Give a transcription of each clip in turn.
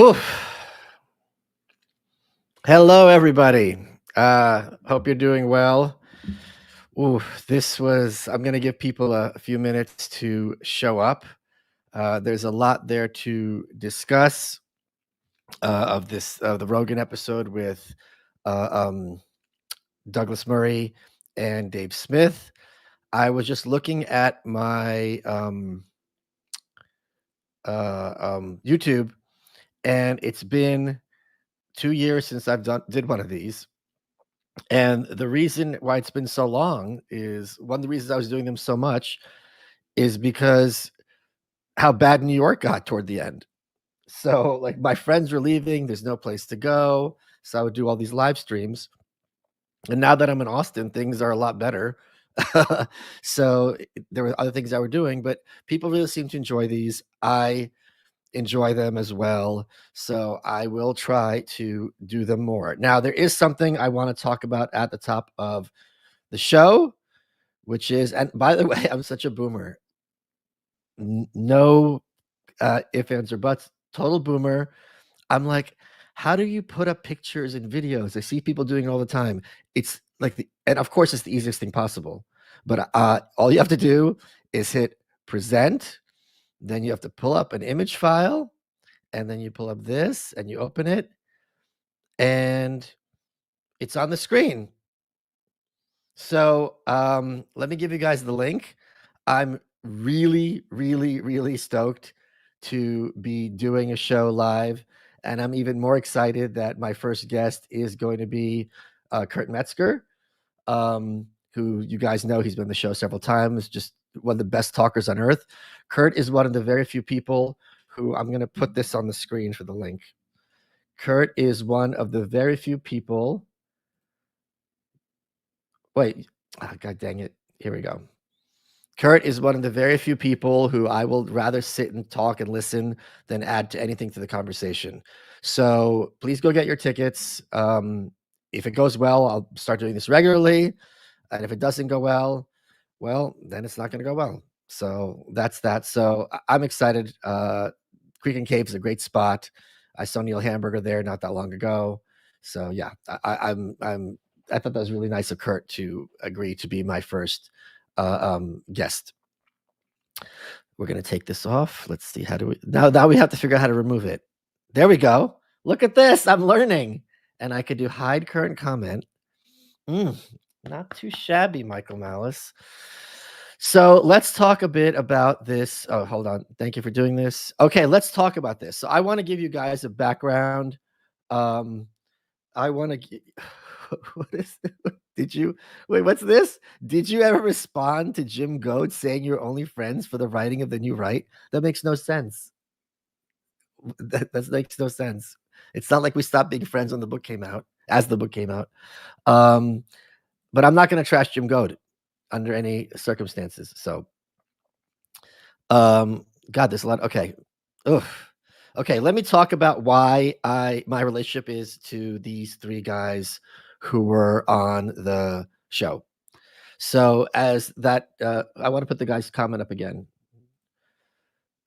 Whew. Hello, everybody. Hope you're doing well. Ooh, I'm going to give people a few minutes to show up. There's a lot there to discuss of the Rogan episode with uh, um, Douglas Murray and Dave Smith. I was just looking at my YouTube, and it's been 2 years since did one of these. And the reason why it's been so long is one of the reasons I was doing them so much is because how bad New York got toward the end. So, like, my friends were leaving, there's no place to go. So I would do all these live streams. And now that I'm in Austin, things are a lot better. So there were other things I were doing, but people really seem to enjoy these. I enjoy them as well. So I will try to do them more. Now, there is something I want to talk about at the top of the show, which is, and by the way, I'm such a boomer. No ifs, ands, or buts. Total boomer. I'm like, how do you put up pictures and videos? I see people doing it all the time. It's like, and of course, it's the easiest thing possible. But all you have to do is hit present. Then you have to pull up an image file, and then you pull up this, and you open it, and it's on the screen. So let me give you guys the link. I'm really, really, really stoked to be doing a show live. And I'm even more excited that my first guest is going to be Kurt Metzger, who you guys know. He's been on the show several times, just one of the best talkers on earth. Kurt is one of the very few people who, I'm going to put this on the screen for the link. Kurt is one of the very few people. Wait, God dang it. Here we go. Kurt is one of the very few people who I will rather sit and talk and listen than add to anything to the conversation. So please go get your tickets. If it goes well, I'll start doing this regularly. And if it doesn't go well, then it's not going to go well. So that's that. So I'm excited. Creek and Cave is a great spot. I saw Neil Hamburger there not that long ago. So yeah, I thought that was really nice of Kurt to agree to be my first guest. We're going to take this off. Let's see. How do we now we have to figure out how to remove it. There we go. Look at this. I'm learning. And I could do hide current comment. Not too shabby, Michael Malice. So let's talk a bit about this. Oh, hold on. Thank you for doing this. Okay, let's talk about this. So I want to give you guys a background. I want to. What is? Did you wait? What's this? Did you ever respond to Jim Goad saying you're only friends for the writing of the new right? That makes no sense. That makes no sense. It's not like we stopped being friends when the book came out, as the book came out. But I'm not going to trash Jim Goad under any circumstances. So, God, there's a lot. Okay. Ugh. Okay, let me talk about why my relationship is to these three guys who were on the show. So as that, I want to put the guy's comment up again.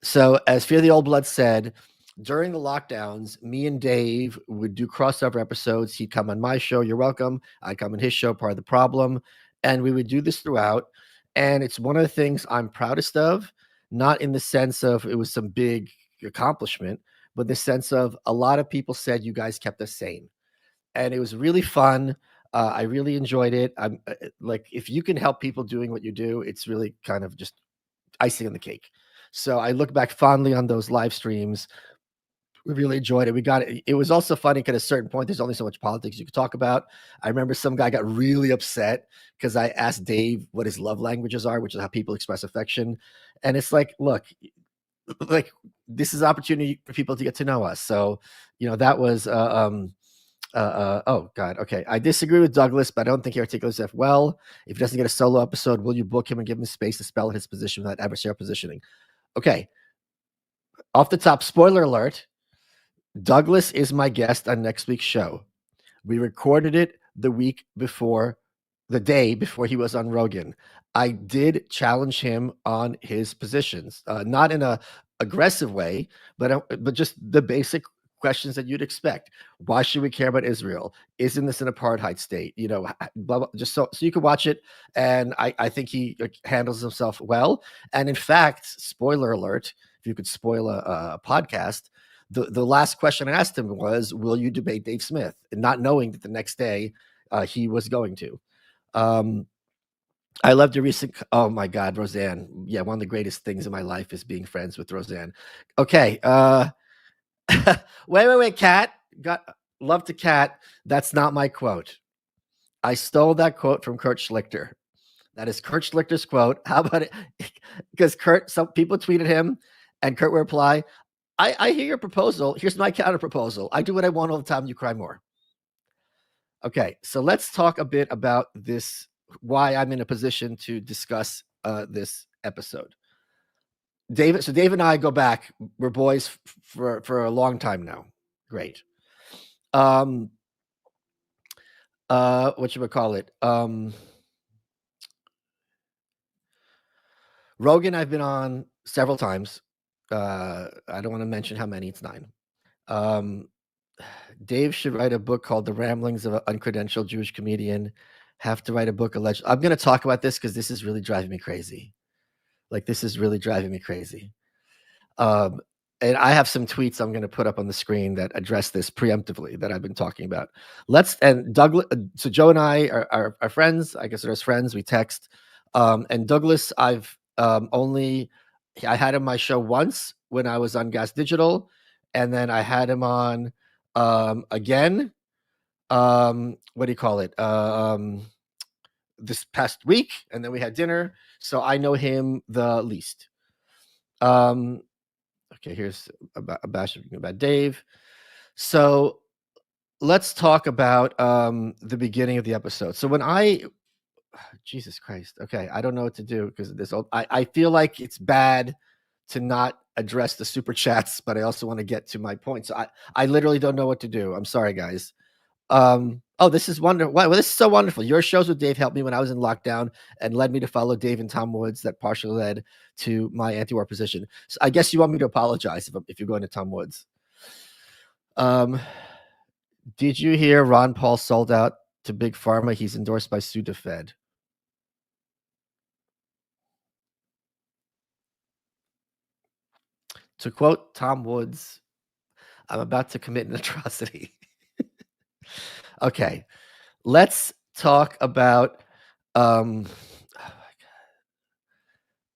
So as Fear the Old Blood said, during the lockdowns, me and Dave would do crossover episodes. He'd come on my show, You're Welcome. I'd come on his show, Part of the Problem. And we would do this throughout. And it's one of the things I'm proudest of, not in the sense of it was some big accomplishment, but the sense of a lot of people said you guys kept us sane. And it was really fun. I really enjoyed it. I'm like, if you can help people doing what you do, it's really kind of just icing on the cake. So I look back fondly on those live streams. We really enjoyed it. We got it. It was also funny because at a certain point, there's only so much politics you could talk about. I remember some guy got really upset because I asked Dave what his love languages are, which is how people express affection. And it's like, look, like this is opportunity for people to get to know us. So, that was, oh God. Okay. I disagree with Douglas, but I don't think he articulates it well. If he doesn't get a solo episode, will you book him and give him space to spell his position without adversarial positioning? Okay. Off the top, spoiler alert. Douglas is my guest on next week's show. We recorded it the day before he was on Rogan. I did challenge him on his positions, not in a aggressive way, but just the basic questions that you'd expect. Why should we care about Israel? Isn't this an apartheid state? Blah, blah, just so you can watch it. And I think he handles himself well. And in fact, spoiler alert, if you could spoil a podcast, the last question I asked him was, will you debate Dave Smith? And not knowing that the next day he was going to. I loved your recent. Oh my God, Roseanne. Yeah, one of the greatest things in my life is being friends with Roseanne. Okay. Wait, Kat. Love to Kat. That's not my quote. I stole that quote from Kurt Schlichter. That is Kurt Schlichter's quote. How about it? Because some people tweeted him, and Kurt would reply, I hear your proposal. Here's my counter proposal. I do what I want all the time. You cry more. Okay, so let's talk a bit about this, why I'm in a position to discuss this episode. Dave and I go back. We're boys for a long time now. Great. Whatchamacallit? Rogan, I've been on several times. I don't want to mention how many. It's 9. Dave should write a book called The Ramblings of an Uncredentialed Jewish Comedian. Have to write a book alleged. I'm going to talk about this because this is really driving me crazy. And I have some tweets I'm going to put up on the screen that address this preemptively that I've been talking about. Douglas. So Joe and I are friends. I guess they're as friends. We text. And Douglas, I had him on my show once when I was on Gas Digital, and then I had him on again. What do you call it? This past week, and then we had dinner. So I know him the least. Okay, here's about Dave. So let's talk about the beginning of the episode. So Jesus Christ. Okay, I don't know what to do because of this. I feel like it's bad to not address the super chats, but I also want to get to my point. So I literally don't know what to do. I'm sorry, guys. This is wonderful. Well, this is so wonderful. Your shows with Dave helped me when I was in lockdown and led me to follow Dave and Tom Woods. That partially led to my anti-war position. So I guess you want me to apologize if you're going to Tom Woods. Did you hear Ron Paul sold out to Big Pharma? He's endorsed by Sudafed. To quote Tom Woods, I'm about to commit an atrocity. Okay, let's talk about. Oh my God.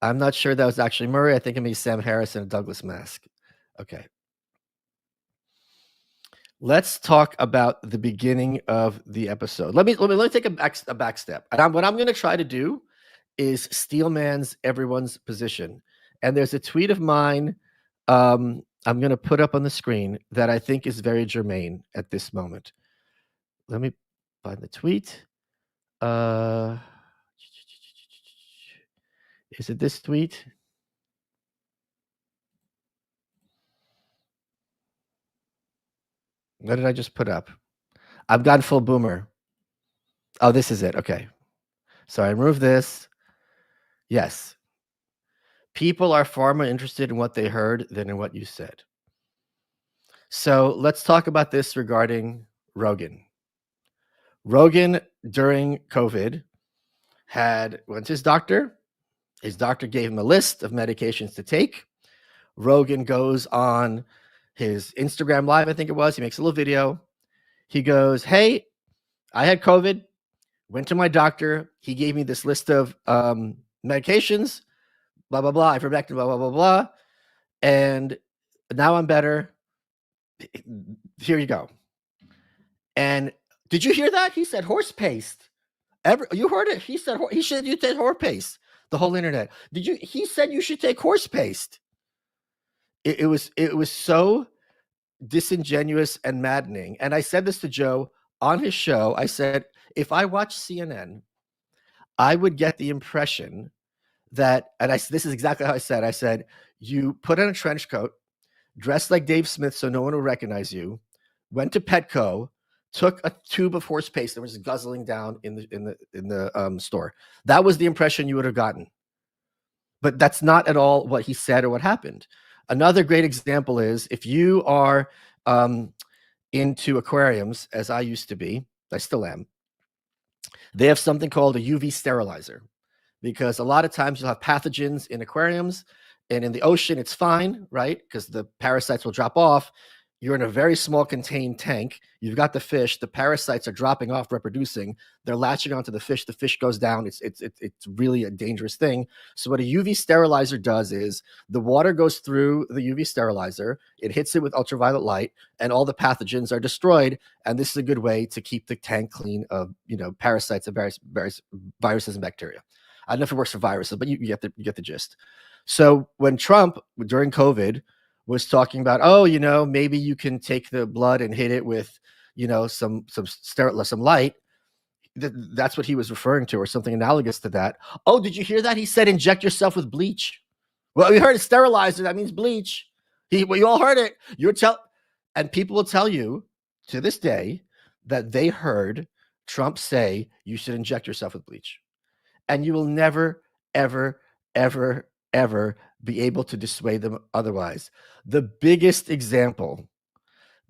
I'm not sure that was actually Murray. I think it means Sam Harris and Douglas Mask. Okay. Let's talk about the beginning of the episode. Let me take a back step. And what I'm going to try to do is steelman's everyone's position. And there's a tweet of mine I'm going to put up on the screen that I think is very germane at this moment. Let me find the tweet. Is it this tweet? What did I just put up? I've gone full boomer. Oh, this is it. Okay. So I remove this. Yes. People are far more interested in what they heard than in what you said. So let's talk about this regarding Rogan. Rogan, during COVID, went to his doctor. His doctor gave him a list of medications to take. Rogan goes on his Instagram Live, I think it was. He makes a little video. He goes, hey, I had COVID, went to my doctor. He gave me this list of medications, blah, blah, blah. Ivermectin, blah, blah, blah, blah. And now I'm better. Here you go. And did you hear that? He said horse paste. You heard it. He said you take horse paste. The whole internet. He said you should take horse paste. It was so disingenuous and maddening. And I said this to Joe on his show. I said, if I watch CNN, I would get the impression that, this is exactly how I said, you put on a trench coat, dressed like Dave Smith so no one will recognize you, went to Petco, took a tube of horse paste that was guzzling down in the store. That was the impression you would have gotten. But that's not at all what he said or what happened. Another great example is if you are um, into aquariums, as I used to be, I still am, they have something called a UV sterilizer, because a lot of times you'll have pathogens in aquariums, and in the ocean it's fine, right? Because the parasites will drop off. You're in a very small contained tank. You've got the fish. The parasites are dropping off, reproducing. They're latching onto the fish. The fish goes down. It's really a dangerous thing. So what a UV sterilizer does is the water goes through the UV sterilizer. It hits it with ultraviolet light, and all the pathogens are destroyed. And this is a good way to keep the tank clean of parasites and various viruses and bacteria. I don't know if it works for viruses, but you get the gist. So when Trump during COVID was talking about, oh, maybe you can take the blood and hit it with, some light. That's what he was referring to, or something analogous to that. Oh, did you hear that? He said, inject yourself with bleach. Well, we heard it sterilizer. That means bleach. You all heard it. And people will tell you to this day that they heard Trump say you should inject yourself with bleach, and you will never, ever, ever, ever be able to dissuade them otherwise. The biggest example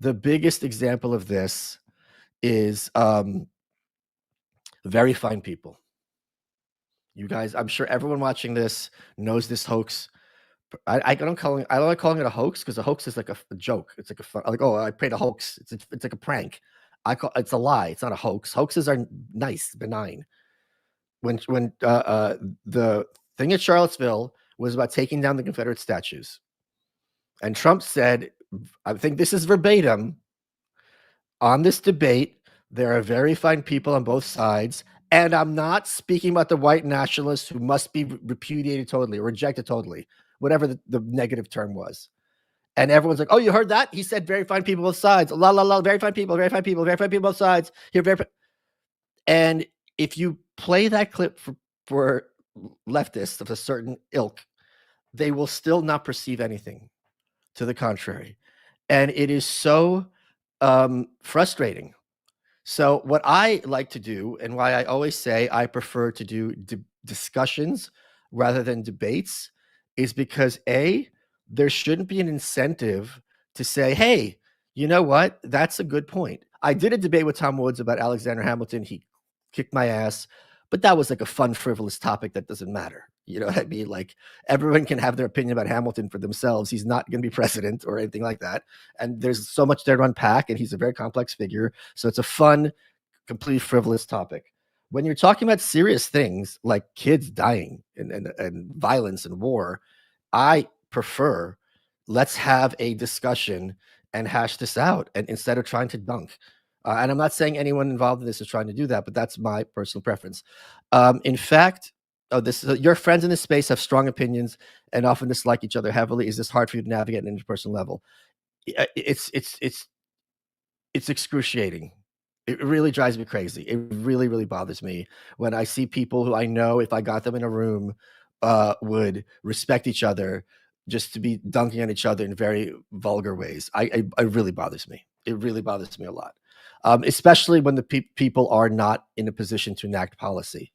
of this is very fine people. You guys, I'm sure everyone watching this knows this hoax. I don't like calling it a hoax, because a hoax is like a joke. It's like a fun, like, oh, I played a hoax. It's like a prank. It's a lie. It's not a hoax. Hoaxes are nice, benign. When the thing at Charlottesville was about taking down the Confederate statues, and Trump said, I think this is verbatim, on this debate, there are very fine people on both sides, and I'm not speaking about the white nationalists who must be repudiated totally or rejected totally, whatever the negative term was. And everyone's like, oh, you heard that? He said very fine people both sides. La, la, la, very fine people, very fine people, very fine people both sides. Here, and if you play that clip for leftists of a certain ilk, they will still not perceive anything to the contrary. And it is so frustrating. So what I like to do, and why I always say I prefer to do discussions rather than debates, is because there shouldn't be an incentive to say, hey, you know what? That's a good point. I did a debate with Tom Woods about Alexander Hamilton. He kicked my ass, but that was like a fun, frivolous topic that doesn't matter. You know what I mean? Like, everyone can have their opinion about Hamilton for themselves. He's not going to be president or anything like that. And there's so much there to unpack, and he's a very complex figure. So it's a fun, completely frivolous topic. When you're talking about serious things like kids dying and violence and war, I prefer, let's have a discussion and hash this out, and instead of trying to dunk. And I'm not saying anyone involved in this is trying to do that, but that's my personal preference. In fact, your friends in this space have strong opinions and often dislike each other heavily. Is this hard for you to navigate at an interpersonal level? It's excruciating. It really drives me crazy. It really, really bothers me when I see people who I know, if I got them in a room, would respect each other, just to be dunking on each other in very vulgar ways. It really bothers me. It really bothers me a lot, especially when the people are not in a position to enact policy.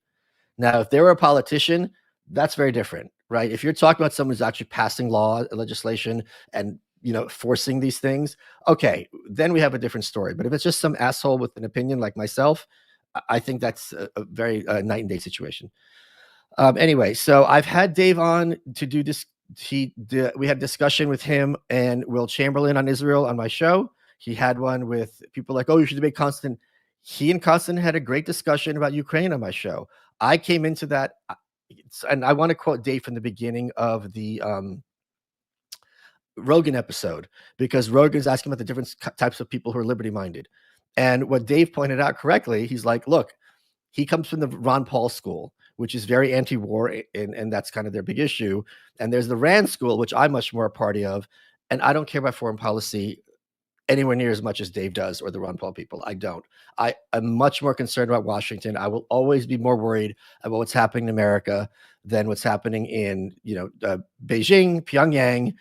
Now, if they were a politician, that's very different, right? If you're talking about someone who's actually passing legislation, and forcing these things, okay, then we have a different story. But if it's just some asshole with an opinion like myself, I think that's a very night and day situation. Anyway, so I've had Dave on to do this. We had discussion with him and Will Chamberlain on Israel on my show. He had one with people like, oh, you should debate Constant. He and Constant had a great discussion about Ukraine on my show. I came into that, and I want to quote Dave from the beginning of the Rogan episode, because Rogan's asking about the different types of people who are liberty-minded. And what Dave pointed out correctly, he's like, look, he comes from the Ron Paul school, which is very anti-war, and that's kind of their big issue. And there's the Rand school, which I'm much more a party of, and I don't care about foreign policy anywhere near as much as Dave does, or the Ron Paul people. I don't. I'm much more concerned about Washington. I will always be more worried about what's happening in America than what's happening in Beijing, Pyongyang,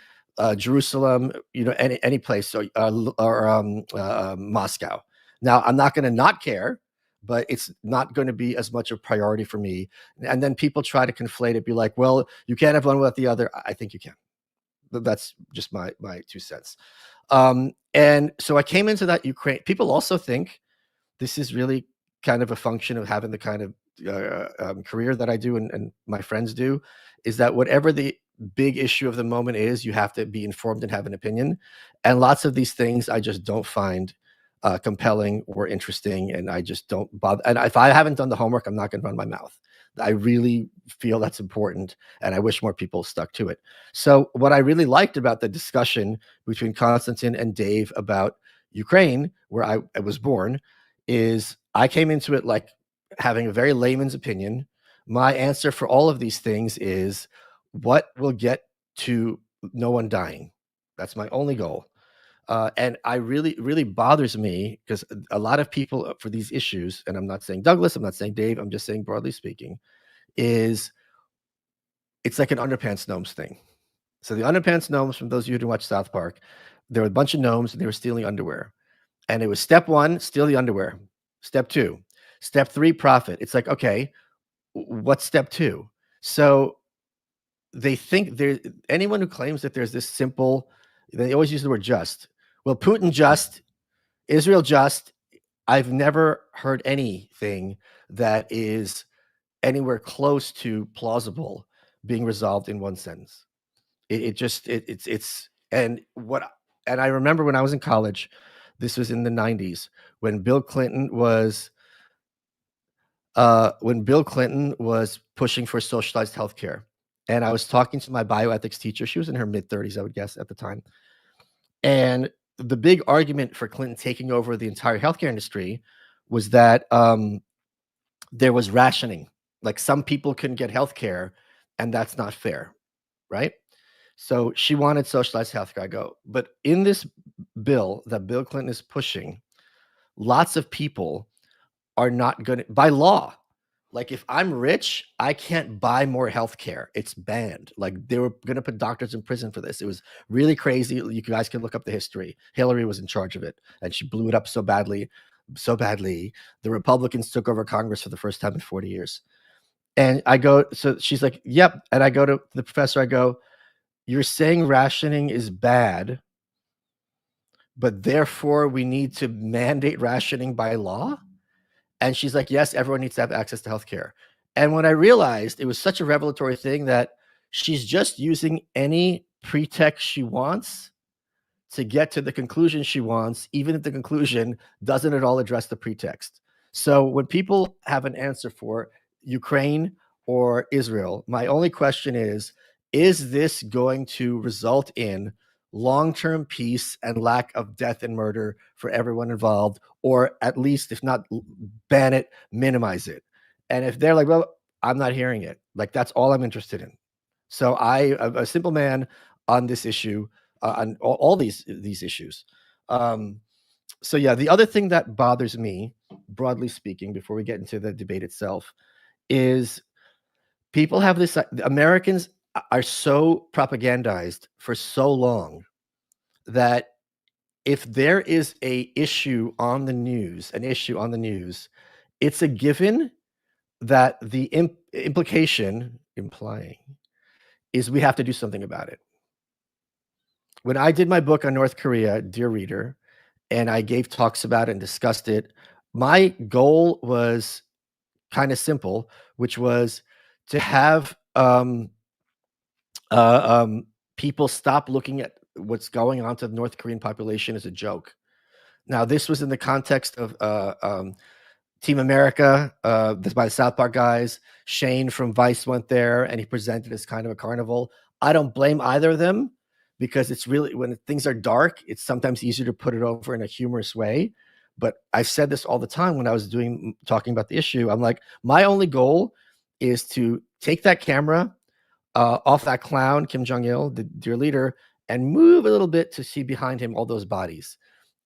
Jerusalem, any place, or Moscow. Now, I'm not going to not care, but it's not going to be as much a priority for me. And then people try to conflate it, be like, well, you can't have one without the other. I think you can. That's just my 2 cents. And so I came into that Ukraine. People also think this is really kind of a function of having the kind of career that I do and my friends do, is that whatever the big issue of the moment is, you have to be informed and have an opinion. And lots of these things I just don't find compelling or interesting, and I just don't bother. And if I haven't done the homework, I'm not going to run my mouth. I really feel that's important, and I wish more people stuck to it. So, what I really liked about the discussion between Konstantin and Dave about Ukraine, where I was born, is I came into it like having a very layman's opinion. My answer for all of these things is what will get to no one dying. That's my only goal. And I really bothers me because a lot of people for these issues, and I'm not saying Douglas, I'm not saying Dave, I'm just saying broadly speaking, is it's like an underpants gnomes thing. So the underpants gnomes, from those of you who watch South Park, there were a bunch of gnomes and they were stealing underwear. And it was step 1, steal the underwear. Step 2, step 3, profit. It's like, okay, what's step 2? So they think there anyone who claims that there's this simple, they always use the word just. Well, Putin just, Israel just. I've never heard anything that is anywhere close to plausible being resolved in one sentence. It's and I remember when I was in college, this was in the 90s, when Bill Clinton was pushing for socialized healthcare. And I was talking to my bioethics teacher. She was in her mid-30s, I would guess, at the time. And the big argument for Clinton taking over the entire healthcare industry was that there was rationing. Like some people couldn't get healthcare, and that's not fair, right? So she wanted socialized healthcare. I go, but in this bill that Bill Clinton is pushing, lots of people are not going to, by law, like if I'm rich, I can't buy more healthcare. It's banned. Like they were going to put doctors in prison for this. It was really crazy. You guys can look up the history. Hillary was in charge of it, and she blew it up so badly, so badly. The Republicans took over Congress for the first time in 40 years. And I go, so she's like, yep. And I go to the professor, I go, you're saying rationing is bad, but therefore we need to mandate rationing by law? And she's like, yes, everyone needs to have access to healthcare. And when I realized it was such a revelatory thing that she's just using any pretext she wants to get to the conclusion she wants, even if the conclusion doesn't at all address the pretext. So when people have an answer for Ukraine or Israel, my only question is this going to result in long-term peace and lack of death and murder for everyone involved, or at least, if not ban it, minimize it? And if they're like, well, I'm not hearing it, like that's all I'm interested in. So I'm a simple man on this issue, on all these issues. So yeah, the other thing that bothers me, broadly speaking, before we get into the debate itself, is people have this. Americans are so propagandized for so long that if there is an issue on the news, it's a given that the implying is we have to do something about it. When I did my book on North Korea, dear reader, and I gave talks about it and discussed it, my goal was kind of simple, which was to have people stop looking at what's going on to the North Korean population as a joke. Now, this was in the context of Team America, by the South Park guys. Shane from Vice went there, and he presented as kind of a carnival. I don't blame either of them, because it's really, when things are dark, it's sometimes easier to put it over in a humorous way. But I've said this all the time when I was talking about the issue. I'm like, my only goal is to take that camera off that clown, Kim Jong-il, the dear leader, and move a little bit to see behind him all those bodies.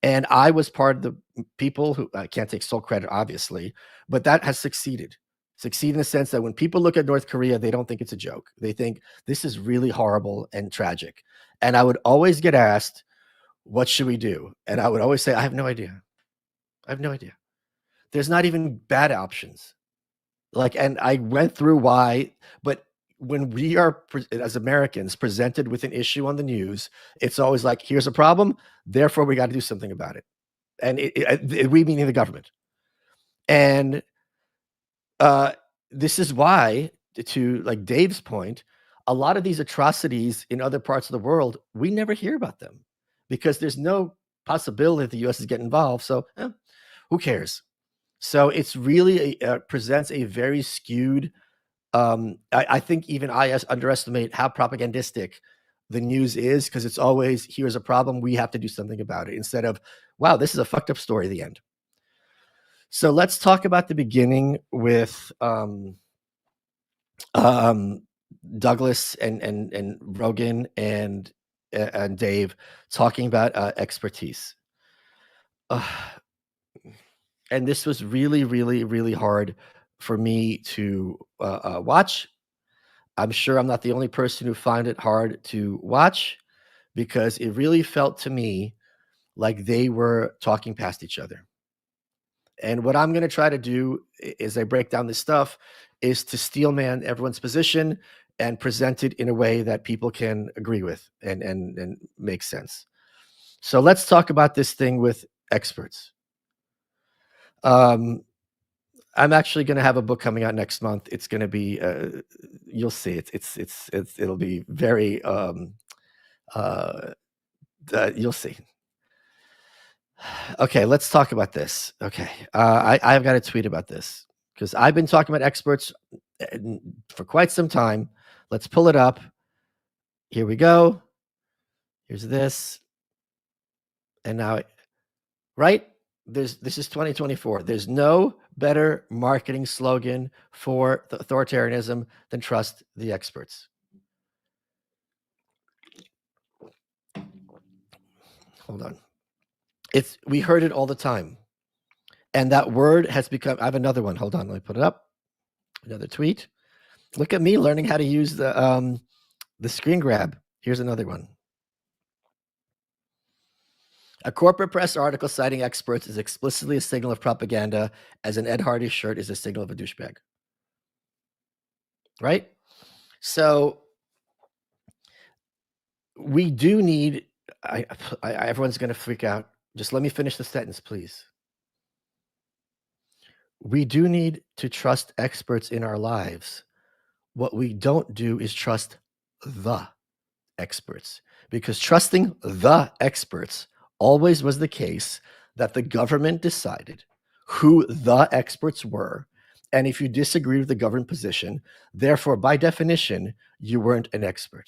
And I was part of the people who, I can't take sole credit, obviously, but that has succeeded. Succeed in the sense that when people look at North Korea, they don't think it's a joke. They think this is really horrible and tragic. And I would always get asked, what should we do? And I would always say, I have no idea. I have no idea. There's not even bad options. Like, and I went through why, but when we are as Americans presented with an issue on the news, it's always like, here's a problem, therefore we got to do something about it. And we meaning the government. And uh, this is why, to like Dave's point, a lot of these atrocities in other parts of the world, we never hear about them because there's no possibility that the US is getting involved. So who cares? So it's really presents a very skewed. I think even I underestimate how propagandistic the news is because it's always, here's a problem, we have to do something about it, instead of, wow, this is a fucked up story at the end. So let's talk about the beginning with Douglas and Rogan and Dave talking about expertise. And this was really, really, really hard for me to watch. I'm sure I'm not the only person who found it hard to watch because it really felt to me like they were talking past each other. And what I'm going to try to do as I break down this stuff is to steelman everyone's position and present it in a way that people can agree with and make sense. So let's talk about this thing with experts. I'm actually going to have a book coming out next month. It's going to be, you'll see, it'll be very, you'll see. Okay, let's talk about this. Okay, I've got a tweet about this because I've been talking about experts for quite some time. Let's pull it up. Here we go. Here's this. And now, right? This is 2024. There's no better marketing slogan for the authoritarianism than trust the experts. Hold on. We heard it all the time. And that word has become, I have another one. Hold on, let me put it up. Another tweet. Look at me learning how to use the screen grab. Here's another one. A corporate press article citing experts is explicitly a signal of propaganda, as an Ed Hardy shirt is a signal of a douchebag. Right? So we do need, everyone's going to freak out. Just let me finish the sentence, please. We do need to trust experts in our lives. What we don't do is trust the experts, because trusting the experts always was the case that the government decided who the experts were. And if you disagreed with the government position, therefore, by definition, you weren't an expert.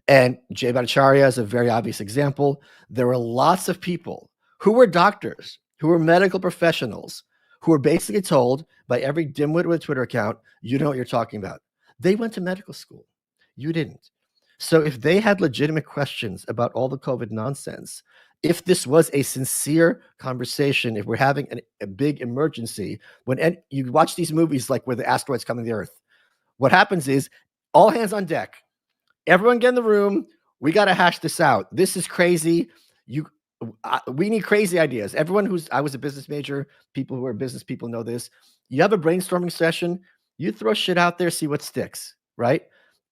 And Jay Bhattacharya is a very obvious example. There were lots of people who were doctors, who were medical professionals, who were basically told by every dimwit with a Twitter account, you know what you're talking about. They went to medical school. You didn't. So if they had legitimate questions about all the COVID nonsense, if this was a sincere conversation, if we're having a big emergency, when you watch these movies like where the asteroids come to the Earth, what happens is all hands on deck. Everyone get in the room. We got to hash this out. This is crazy. We need crazy ideas. Everyone I was a business major, people who are business people know this. You have a brainstorming session, you throw shit out there, see what sticks, right?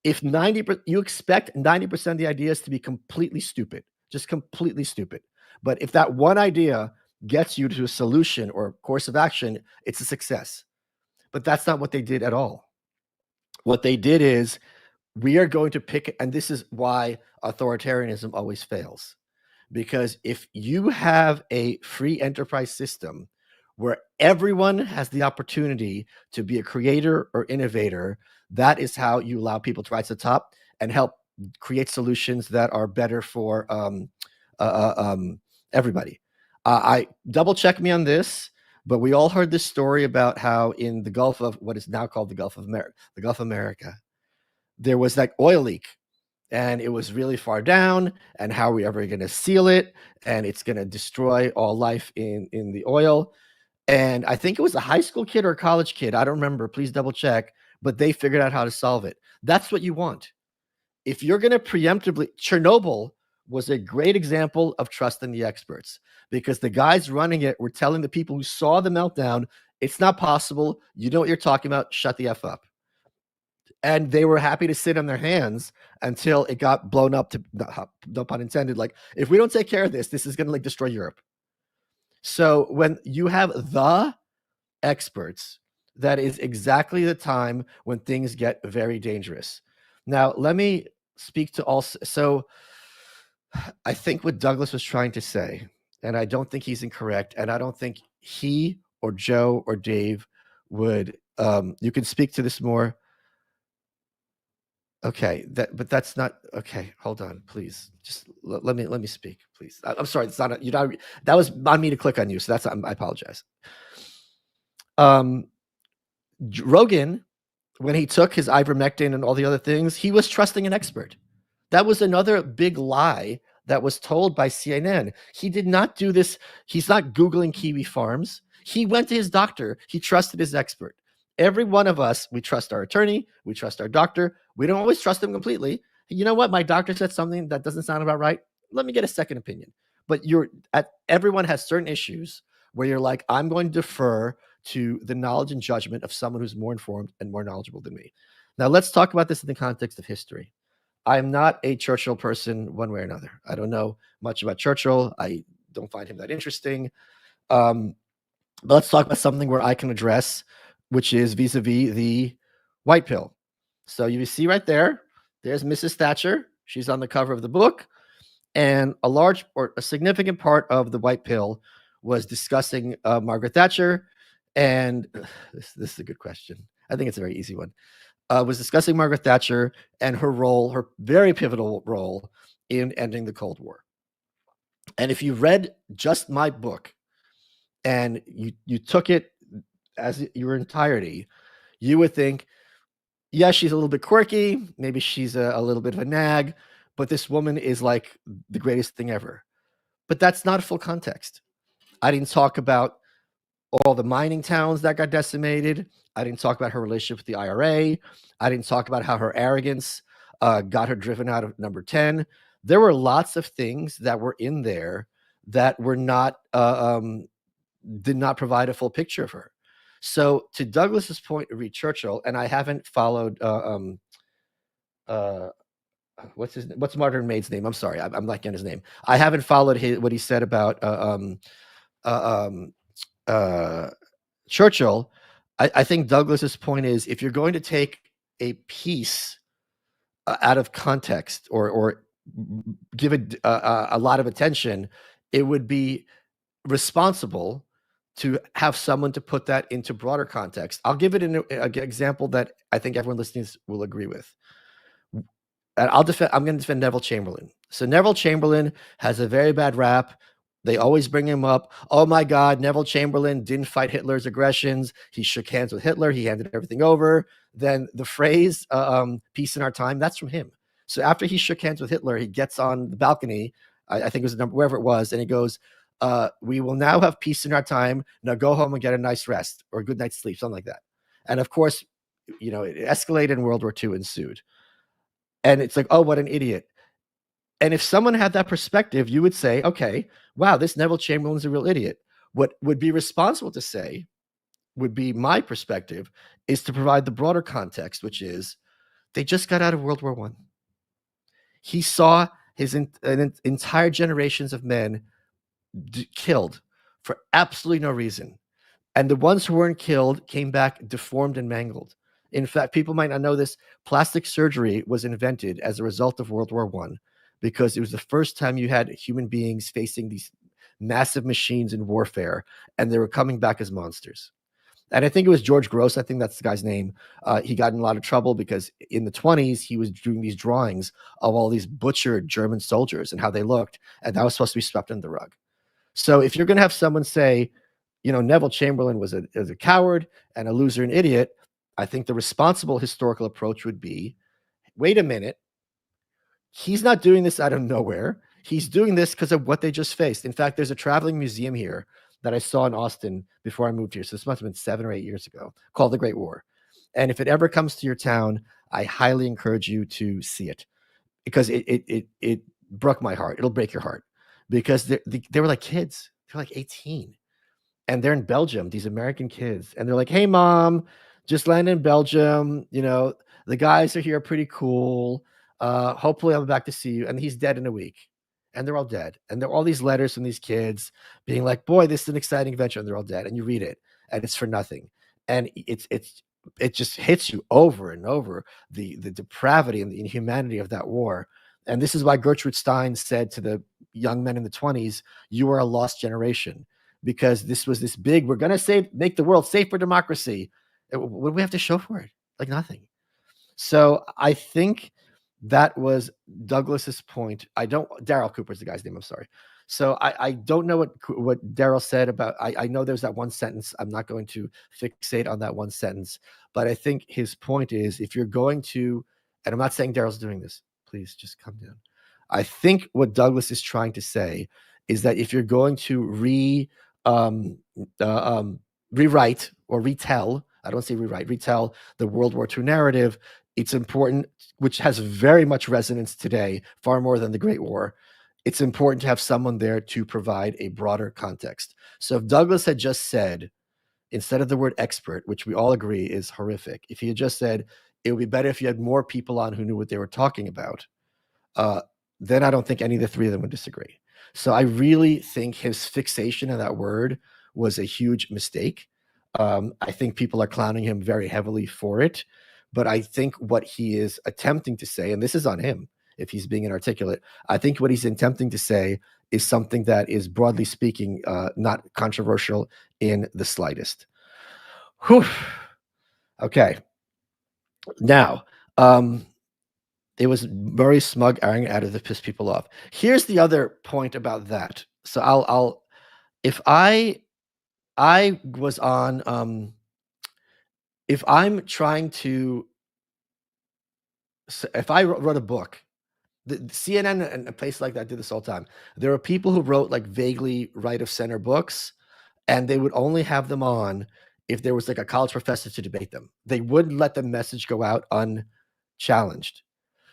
If you expect 90% of the ideas to be completely stupid, just completely stupid. But if that one idea gets you to a solution or a course of action, it's a success. But that's not what they did at all. What they did is, we are going to pick, and this is why authoritarianism always fails. Because if you have a free enterprise system where everyone has the opportunity to be a creator or innovator, that is how you allow people to rise to the top and help create solutions that are better for everybody. I double check me on this, but we all heard this story about how in the Gulf of what is now called the Gulf of America, there was that oil leak. And it was really far down, and how are we ever going to seal it? And it's going to destroy all life in the oil. And I think it was a high school kid or a college kid. I don't remember. Please double check. But they figured out how to solve it. That's what you want. If you're going to preemptively, Chernobyl was a great example of trusting the experts, because the guys running it were telling the people who saw the meltdown, it's not possible. You know what you're talking about. Shut the F up. and they were happy to sit on their hands until it got blown up to no pun intended. Like, if we don't take care of this, this is going to like destroy Europe. So when you have the experts, that is exactly the time when things get very dangerous. Now, let me speak to also. So I think what Douglas was trying to say, and I don't think he's incorrect, and I don't think he or Joe or Dave would. You can speak to this more. Okay, but that's not okay. Hold on, please. Just let me speak, please. I'm sorry. It's not. You know, that was on me to click on you, so that's. I apologize. Um, Rogan, when he took his ivermectin and all the other things, he was trusting an expert. That was another big lie that was told by CNN. He did not do this. He's not Googling kiwi farms. He went to his doctor. He trusted his expert. Every one of us, we trust our attorney. We trust our doctor. We don't always trust them completely. You know what? My doctor said something that doesn't sound about right. Let me get a second opinion. But everyone has certain issues where you're like, I'm going to defer to the knowledge and judgment of someone who's more informed and more knowledgeable than me. Now, let's talk about this in the context of history. I'm not a Churchill person one way or another. I don't know much about Churchill. I don't find him that interesting. But let's talk about something where I can address, which is vis-a-vis the white pill. So you see right there, there's Mrs. Thatcher. She's on the cover of the book. And a significant part of the white pill was discussing Margaret Thatcher. And this is a good question. I think it's a very easy one. Was discussing Margaret Thatcher and her role, her very pivotal role in ending the Cold War. And if you read just my book and you took it as your entirety, you would think, yeah, she's a little bit quirky. Maybe she's a little bit of a nag, but this woman is like the greatest thing ever. But that's not full context. I didn't talk about all the mining towns that got decimated. I didn't talk about her relationship with the IRA. I didn't talk about how her arrogance got her driven out of number 10. There were lots of things that were in there that were not did not provide a full picture of her. So to Douglas's point, read Churchill, and I haven't followed what's Martin Maid's name? I'm sorry, I'm blanking on his name. I haven't followed what he said about Churchill. I think Douglas's point is, if you're going to take a piece out of context or give it a lot of attention, it would be responsible to have someone to put that into broader context. I'll give it an example that I think everyone listening will agree with. And I'm going to defend Neville Chamberlain. So Neville Chamberlain has a very bad rap. They always bring him up. Oh my God, Neville Chamberlain didn't fight Hitler's aggressions. He shook hands with Hitler. He handed everything over. Then the phrase, peace in our time, that's from him. So after he shook hands with Hitler, he gets on the balcony, I think it was wherever it was, and he goes, we will now have peace in our time. Now go home and get a nice rest or a good night's sleep, something like that. And of course, it escalated and World War II ensued. And it's like, oh, what an idiot. And if someone had that perspective, you would say, okay, wow, this Neville Chamberlain's a real idiot. What would be responsible to say, would be my perspective, is to provide the broader context, which is they just got out of World War I. He saw his entire generations of men killed for absolutely no reason. And the ones who weren't killed came back deformed and mangled. In fact, people might not know this, plastic surgery was invented as a result of World War I because it was the first time you had human beings facing these massive machines in warfare, and they were coming back as monsters. And I think it was George Gross, I think that's the guy's name. He got in a lot of trouble because in the 20s, he was doing these drawings of all these butchered German soldiers and how they looked, and that was supposed to be swept under the rug. So if you're going to have someone say, Neville Chamberlain was a coward and a loser and idiot, I think the responsible historical approach would be, wait a minute, he's not doing this out of nowhere. He's doing this because of what they just faced. In fact, there's a traveling museum here that I saw in Austin before I moved here. So this must have been 7 or 8 years ago, called The Great War. And if it ever comes to your town, I highly encourage you to see it because it broke my heart. It'll break your heart because they were like kids. They're like 18 and they're in Belgium, these American kids. And they're like, hey, mom, just landed in Belgium. The guys are here, pretty cool. Hopefully, I'm back to see you." And he's dead in a week, and they're all dead. And there are all these letters from these kids being like, "Boy, this is an exciting adventure," and they're all dead. And you read it, and it's for nothing. And it just hits you over and over the depravity and the inhumanity of that war. And this is why Gertrude Stein said to the young men in the 20s, "You are a lost generation," because this was this big, we're going to make the world safe for democracy. What do we have to show for it? Like nothing. So I think that was Douglas's point. I don't Daryl Cooper's the guy's name. I'm sorry. So I don't know what Daryl said about. I know there's that one sentence. I'm not going to fixate on that one sentence, but I think his point is if you're going to, and I'm not saying Daryl's doing this. Please just calm down. I think what Douglas is trying to say is that if you're going to um, rewrite or retell, I don't say rewrite, retell the World War II narrative, it's important, which has very much resonance today, far more than the Great War. It's important to have someone there to provide a broader context. So if Douglas had just said, instead of the word expert, which we all agree is horrific, if he had just said, it would be better if you had more people on who knew what they were talking about, uh, then I don't think any of the three of them would disagree. So I really think his fixation on that word was a huge mistake. I think people are clowning him very heavily for it. But I think what he is attempting to say, and this is on him if he's being inarticulate, I think what he's attempting to say is something that is, broadly speaking, not controversial in the slightest. Whew. Okay. Now, it was Murray smug airing out of the piss people off. Here's the other point about that. So I'll if I was on if I'm trying to if I wrote a book, the CNN and a place like that did this all the time. There are people who wrote like vaguely right of center books, and they would only have them on if there was like a college professor to debate them. They wouldn't let the message go out unchallenged.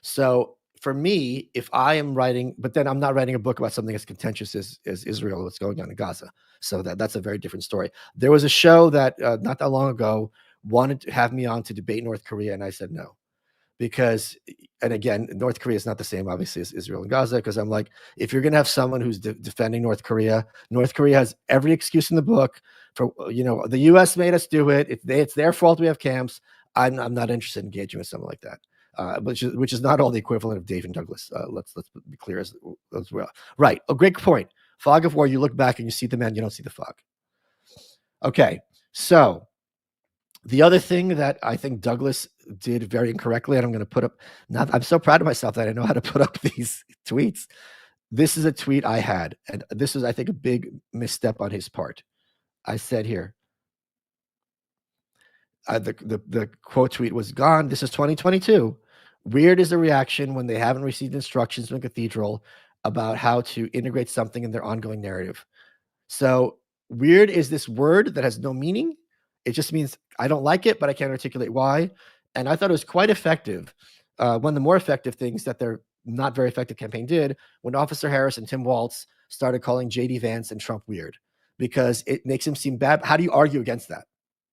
So for me, if I am writing, but then I'm not writing a book about something as contentious as Israel, what's going on in Gaza. So that's a very different story. There was a show that not that long ago wanted to have me on to debate North Korea, and I said no. Because, and again, North Korea is not the same, obviously, as Israel and Gaza, because I'm like, if you're going to have someone who's defending North Korea has every excuse in the book for, the U.S. made us do it. It's their fault we have camps. I'm not interested in engaging with someone like that. Which is not all the equivalent of Dave and Douglas. Let's be clear as well. Right. A great point. Fog of war. You look back and you see the man. You don't see the fog. Okay. So the other thing that I think Douglas did very incorrectly, and I'm going to put up. I'm so proud of myself that I know how to put up these tweets. This is a tweet I had, and this is, I think, a big misstep on his part. I said here. The quote tweet was gone. This is 2022. Weird is the reaction when they haven't received instructions from the cathedral about how to integrate something in their ongoing narrative. So weird is this word that has no meaning. It just means I don't like it, but I can't articulate why. And I thought it was quite effective. One of the more effective things that their not very effective campaign did when Officer Harris and Tim Waltz started calling JD Vance and Trump weird, because it makes him seem bad. How do you argue against that?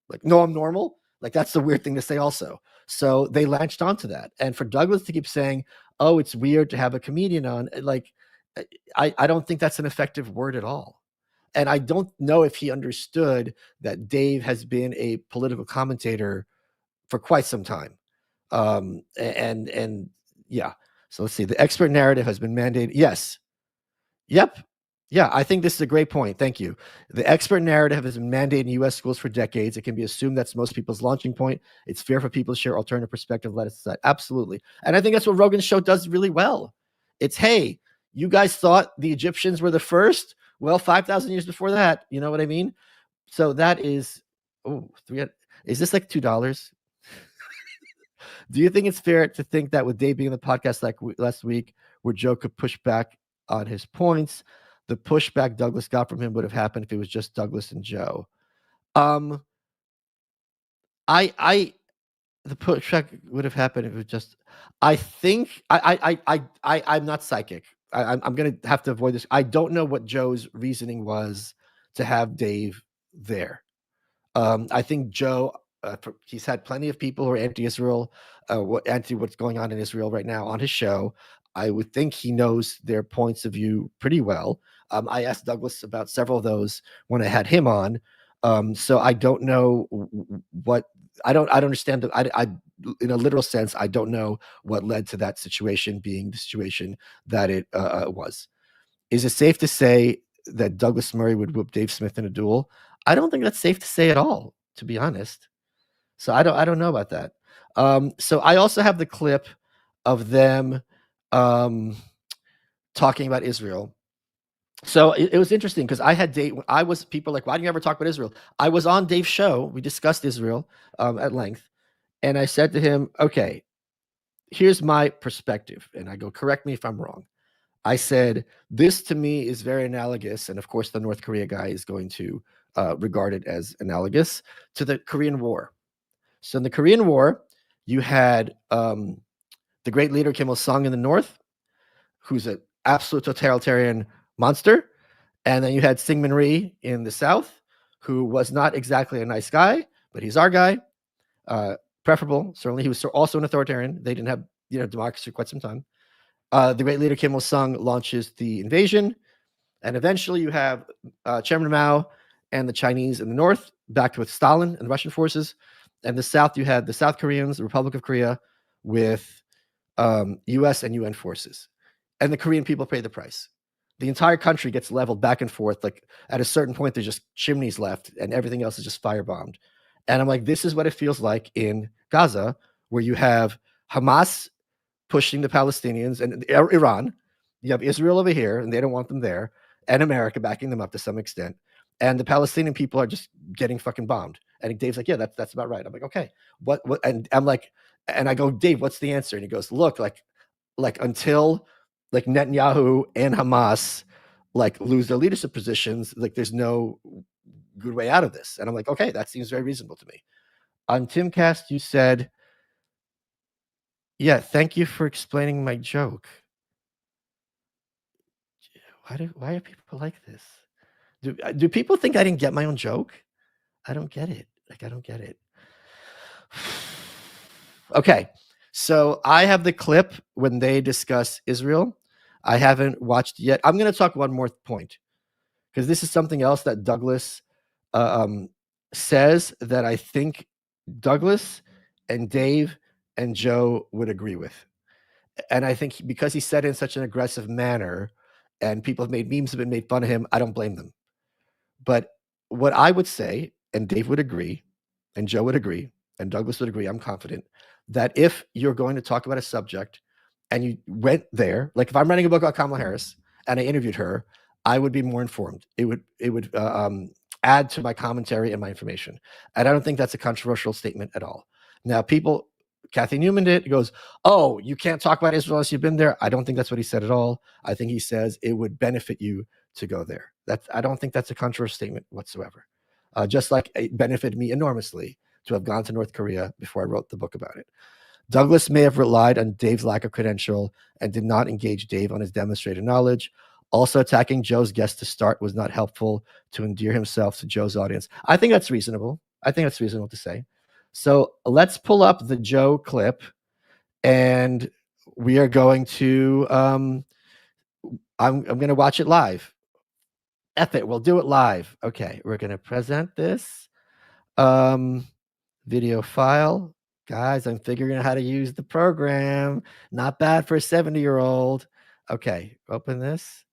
Like, no, I'm normal. Like, that's the weird thing to say also. So they latched onto that. And for Douglas to keep saying, oh, it's weird to have a comedian on, like, I don't think that's an effective word at all. And I don't know if he understood that Dave has been a political commentator for quite some time. And yeah. So let's see. The expert narrative has been mandated. Yes. Yep. Yeah, I think this is a great point. Thank you. The expert narrative has been mandated in U.S. schools for decades. It can be assumed that's most people's launching point. It's fair for people to share alternative perspective. Let us decide. Absolutely. And I think that's what Rogan's show does really well. It's, hey, you guys thought the Egyptians were the first? Well, 5,000 years before that. You know what I mean? So that is, is this like $2? Do you think it's fair to think that with Dave being on the podcast like last week, where Joe could push back on his points, the pushback Douglas got from him would have happened if it was just Douglas and Joe? The pushback would have happened if it was just. I think I'm not psychic. I'm going to have to avoid this. I don't know what Joe's reasoning was to have Dave there. I think Joe, he's had plenty of people who are anti-Israel what's going on in Israel right now on his show. I would think he knows their points of view pretty well. I asked Douglas about several of those when I had him on. So I don't know what I don't understand. I in a literal sense, I don't know what led to that situation being the situation that it was. Is it safe to say that Douglas Murray would whoop Dave Smith in a duel? I don't think that's safe to say at all, to be honest. So I don't know about that. So I also have the clip of them talking about Israel. So it was interesting because I had Dave. I was people like, why do you ever talk about Israel? I was on Dave's show. We discussed Israel at length, and I said to him, okay, here's my perspective, and I go, correct me if I'm wrong. I said, this to me is very analogous. And of course, the North Korea guy is going to regard it as analogous to the Korean War. So in the Korean War, you had the great leader Kim Il Sung in the North, who's an absolute totalitarian monster. And then you had Syngman Rhee in the South, who was not exactly a nice guy, but he's our guy. Preferable, certainly. He was also an authoritarian. They didn't have democracy for quite some time. The great leader Kim Il Sung launches the invasion, and eventually you have Chairman Mao and the Chinese in the north, backed with Stalin and the Russian forces. And the south, you had the South Koreans, the Republic of Korea, with U.S. and UN forces. And the Korean people pay the price. The entire country gets leveled back and forth. Like at a certain point, there's just chimneys left, and everything else is just firebombed. And I'm like, this is what it feels like in Gaza, where you have Hamas pushing the Palestinians and Iran. You have Israel over here, and they don't want them there, and America backing them up to some extent. And the Palestinian people are just getting fucking bombed. And Dave's like, yeah, that's about right. I'm like, okay, what? And I'm like, and I go, Dave, what's the answer? And he goes, look, like until like Netanyahu and Hamas like lose their leadership positions, like there's no good way out of this. And I'm like, okay, that seems very reasonable to me. On Timcast, you said, yeah, thank you for explaining my joke. Why are people like this? Do people think I didn't get my own joke? I don't get it. Like, I don't get it. Okay, so I have the clip when they discuss Israel. I haven't watched yet. I'm going to talk one more point because this is something else that Douglas says that I think Douglas and Dave and Joe would agree with. And I think because he said it in such an aggressive manner and people have made memes have been made fun of him, I don't blame them. But what I would say, and Dave would agree, and Joe would agree, and Douglas would agree, I'm confident, that if you're going to talk about a subject and you went there, like if I'm writing a book about Kamala Harris and I interviewed her, I would be more informed. It would add to my commentary and my information. And I don't think that's a controversial statement at all. Now, Kathy Newman did. He goes, oh, you can't talk about Israel unless you've been there. I don't think that's what he said at all. I think he says it would benefit you to go there. I don't think that's a controversial statement whatsoever. Just like it benefited me enormously to have gone to North Korea before I wrote the book about it. Douglas may have relied on Dave's lack of credential and did not engage Dave on his demonstrated knowledge. Also, attacking Joe's guest to start was not helpful to endear himself to Joe's audience. I think that's reasonable. I think that's reasonable to say. So let's pull up the Joe clip, and we are going to. I'm going to watch it live. F it, we'll do it live. Okay, we're going to present this video file. Guys, I'm figuring out how to use the program. Not bad for a 70-year-old. Okay, open this.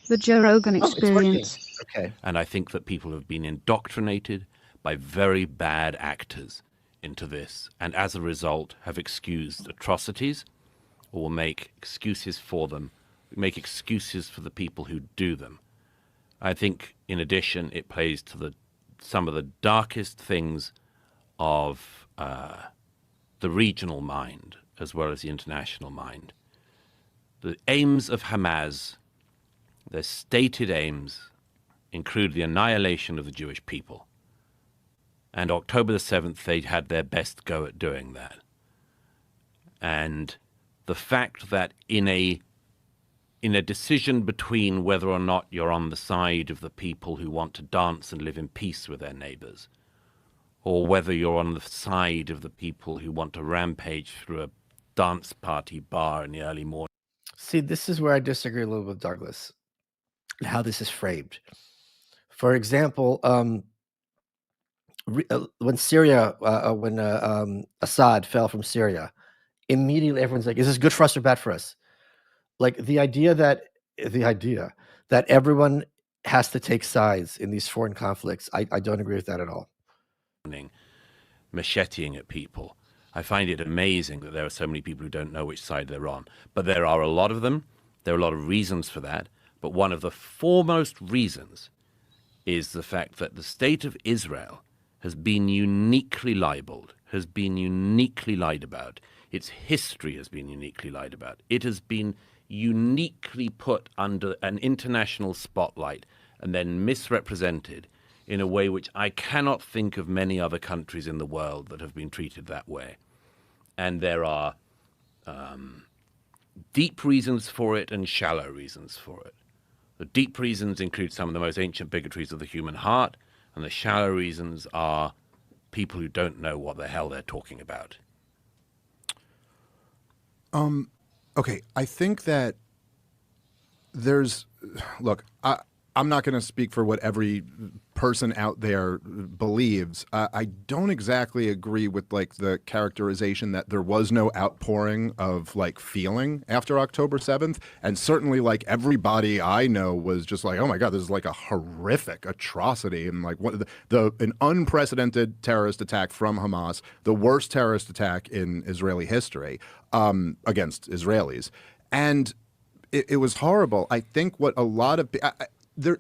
The Joe Rogan Experience. Okay. And I think that people have been indoctrinated by very bad actors into this, and as a result have excused atrocities or will make excuses for them, make excuses for the people who do them. I think, in addition, it plays to some of the darkest things of the regional mind as well as the international mind. The aims of Hamas, their stated aims, include the annihilation of the Jewish people. And October the 7th, they had their best go at doing that. And the fact that in a decision between whether or not you're on the side of the people who want to dance and live in peace with their neighbors, or whether you're on the side of the people who want to rampage through a dance party bar in the early morning. See, this is where I disagree a little with Douglas, how this is framed. For example, when Assad fell from Syria, immediately everyone's like, "Is this good for us or bad for us?" Like the idea that everyone has to take sides in these foreign conflicts, I don't agree with that at all. Macheting at people. I find it amazing that there are so many people who don't know which side they're on. But there are a lot of them. There are a lot of reasons for that. But one of the foremost reasons is the fact that the state of Israel has been uniquely libeled, has been uniquely lied about. Its history has been uniquely lied about. It has been uniquely put under an international spotlight and then misrepresented in a way which I cannot think of many other countries in the world that have been treated that way. And there are deep reasons for it and shallow reasons for it. The deep reasons include some of the most ancient bigotries of the human heart, and the shallow reasons are people who don't know what the hell they're talking about. Okay, I think that look, I'm not going to speak for what every person out there believes. I don't exactly agree with like the characterization that there was no outpouring of like feeling after October 7th. And certainly like everybody I know was just like, oh my God, this is like a horrific atrocity. And like an unprecedented terrorist attack from Hamas, the worst terrorist attack in Israeli history against Israelis. And it was horrible. I think what a lot of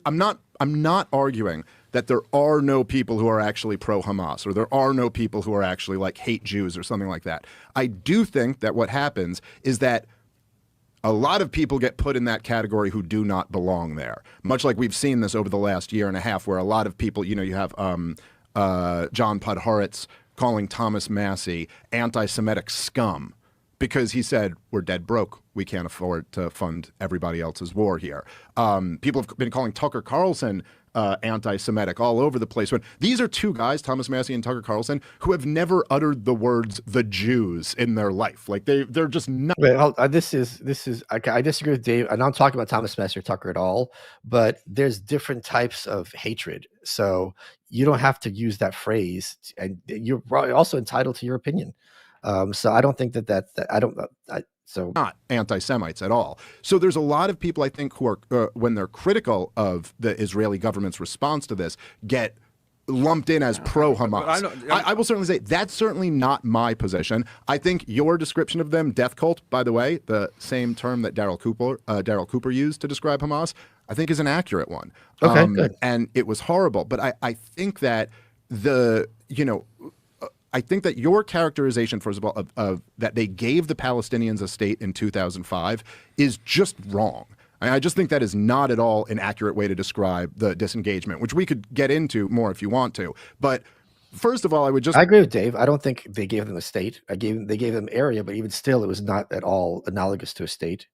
I'm not arguing that there are no people who are actually pro-Hamas or there are no people who are actually like hate Jews or something like that. I do think that what happens is that a lot of people get put in that category who do not belong there. Much like we've seen this over the last year and a half, where a lot of people, you have John Podhoretz calling Thomas Massie anti-Semitic scum, because he said, we're dead broke. We can't afford to fund everybody else's war here. People have been calling Tucker Carlson anti-Semitic all over the place. When these are two guys, Thomas Massie and Tucker Carlson, who have never uttered the words "the Jews" in their life. Like they're just not. Wait, this is. I disagree with Dave. I'm not talking about Thomas Massie or Tucker at all. But there's different types of hatred, so you don't have to use that phrase, and you're also entitled to your opinion. So I don't think that I don't. So not anti-Semites at all. So there's a lot of people, I think, who are, when they're critical of the Israeli government's response to this, get lumped in as pro-Hamas. I will certainly say that's certainly not my position. I think your description of them, death cult, by the way, the same term that Daryl Cooper used to describe Hamas, I think is an accurate one. Okay, good. And it was horrible. But I think that I think that your characterization, first of all, of that they gave the Palestinians a state in 2005 is just wrong. I just think that is not at all an accurate way to describe the disengagement, which we could get into more if you want to. But first of all, I agree with Dave. I don't think they gave them a state. They gave them area, but even still, it was not at all analogous to a state.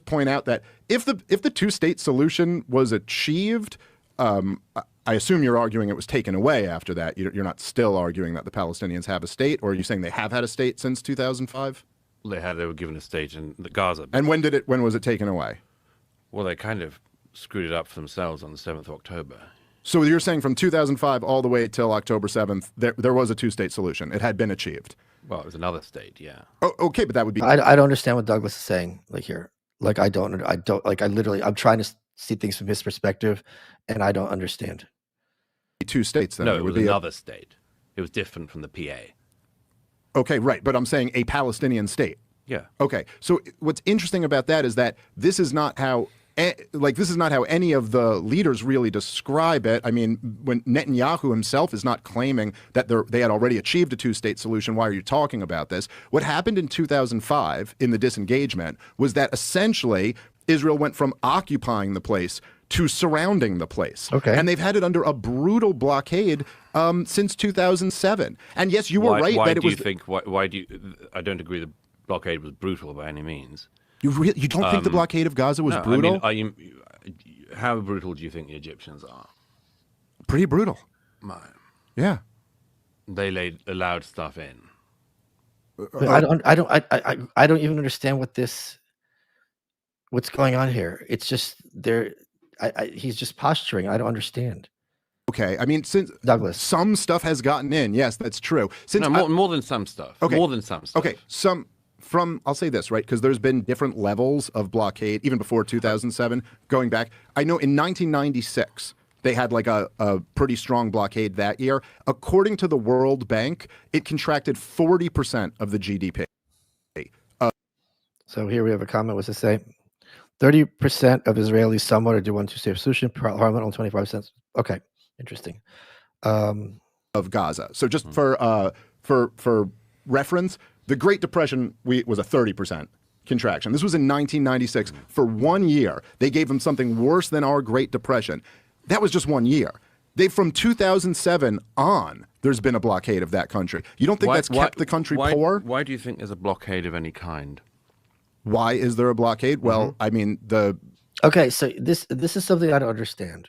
Point out that if the two-state solution was achieved, I assume you're arguing it was taken away after that. You're not still arguing that the Palestinians have a state, or are you saying they have had a state since 2005? They were given a state in the Gaza. And when was it taken away? Well, they kind of screwed it up for themselves on the 7th of October. So you're saying from 2005 all the way till October 7th, there was a two-state solution. It had been achieved. Well, it was another state, yeah. Oh, okay, but that would be. I don't understand what Douglas is saying. Like here, like I don't. Like I'm trying to see things from his perspective, and I don't understand. Two states, then. No, it was another state. It was different from the PA. Okay, right, but I'm saying a Palestinian state. Yeah. Okay, so what's interesting about that is that this is not how any of the leaders really describe it. I mean, when Netanyahu himself is not claiming that they had already achieved a two-state solution, why are you talking about this? What happened in 2005 in the disengagement was that essentially Israel went from occupying the place to surrounding the place. Okay. And they've had it under a brutal blockade since 2007. And yes, you were right that it was. Why do you? I don't agree the blockade was brutal by any means. You don't think the blockade of Gaza was brutal? I mean, how brutal do you think the Egyptians are? Pretty brutal. Yeah. They allowed stuff in. But I don't even understand what's going on here. It's just he's just posturing. I don't understand. Okay, I mean, since Douglas, some stuff has gotten in, yes, that's true. Since No, more than some stuff. Okay. More than some stuff. Okay, I'll say this, right? Because there's been different levels of blockade, even before 2007, going back. I know in 1996, they had like a pretty strong blockade that year. According to the World Bank, it contracted 40% of the GDP. So here we have a comment. What's it say? 30% of Israelis somewhat or do one two-state solution. Parliament on 25%. Okay, interesting. Of Gaza. So just for reference, the Great Depression was a 30% contraction. This was in 1996. For 1 year, they gave them something worse than our Great Depression. That was just 1 year. From 2007 on, there's been a blockade of that country. You don't think that's kept the country poor? Why do you think there's a blockade of any kind? Why is there a blockade? Well, I mean, Okay, so this is something I don't understand.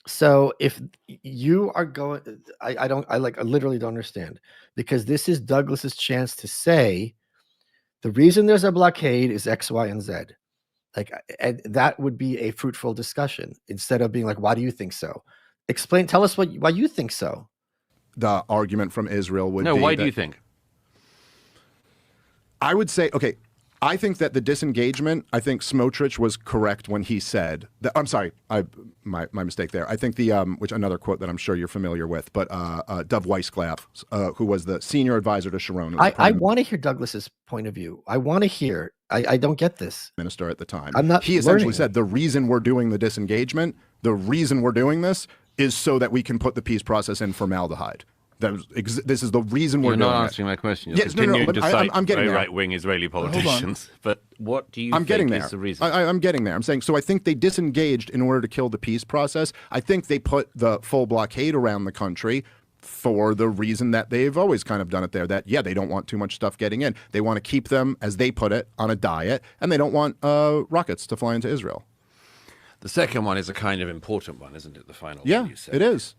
So if you are going, I literally don't understand, because this is Douglas's chance to say the reason there's a blockade is X, Y, and Z. And that would be a fruitful discussion instead of being like, why do you think so? Tell us why you think so. The argument from Israel would be why do you think? I would say, okay, I think that the disengagement, I think Smotrich was correct when he said that, I'm sorry, my mistake there. I think which another quote that I'm sure you're familiar with, but Dov Weissklav, who was the senior advisor to Sharon. I want to hear Douglas's point of view. I want to hear, I don't get this. Minister at the time. He essentially said the reason we're doing the disengagement, the reason we're doing this is so that we can put the peace process in formaldehyde. This is the reason we're doing it. You're not answering my question. You're Yes, continuing no, to cite I'm getting there. right-wing Israeli politicians. But what do you think is the reason? I'm getting there. I'm saying, so I think they disengaged in order to kill the peace process. I think they put the full blockade around the country for the reason that they've always kind of done it there, that, yeah, they don't want too much stuff getting in. They want to keep them, as they put it, on a diet, and they don't want rockets to fly into Israel. The second one is a kind of important one, isn't it? The final one you said. It is.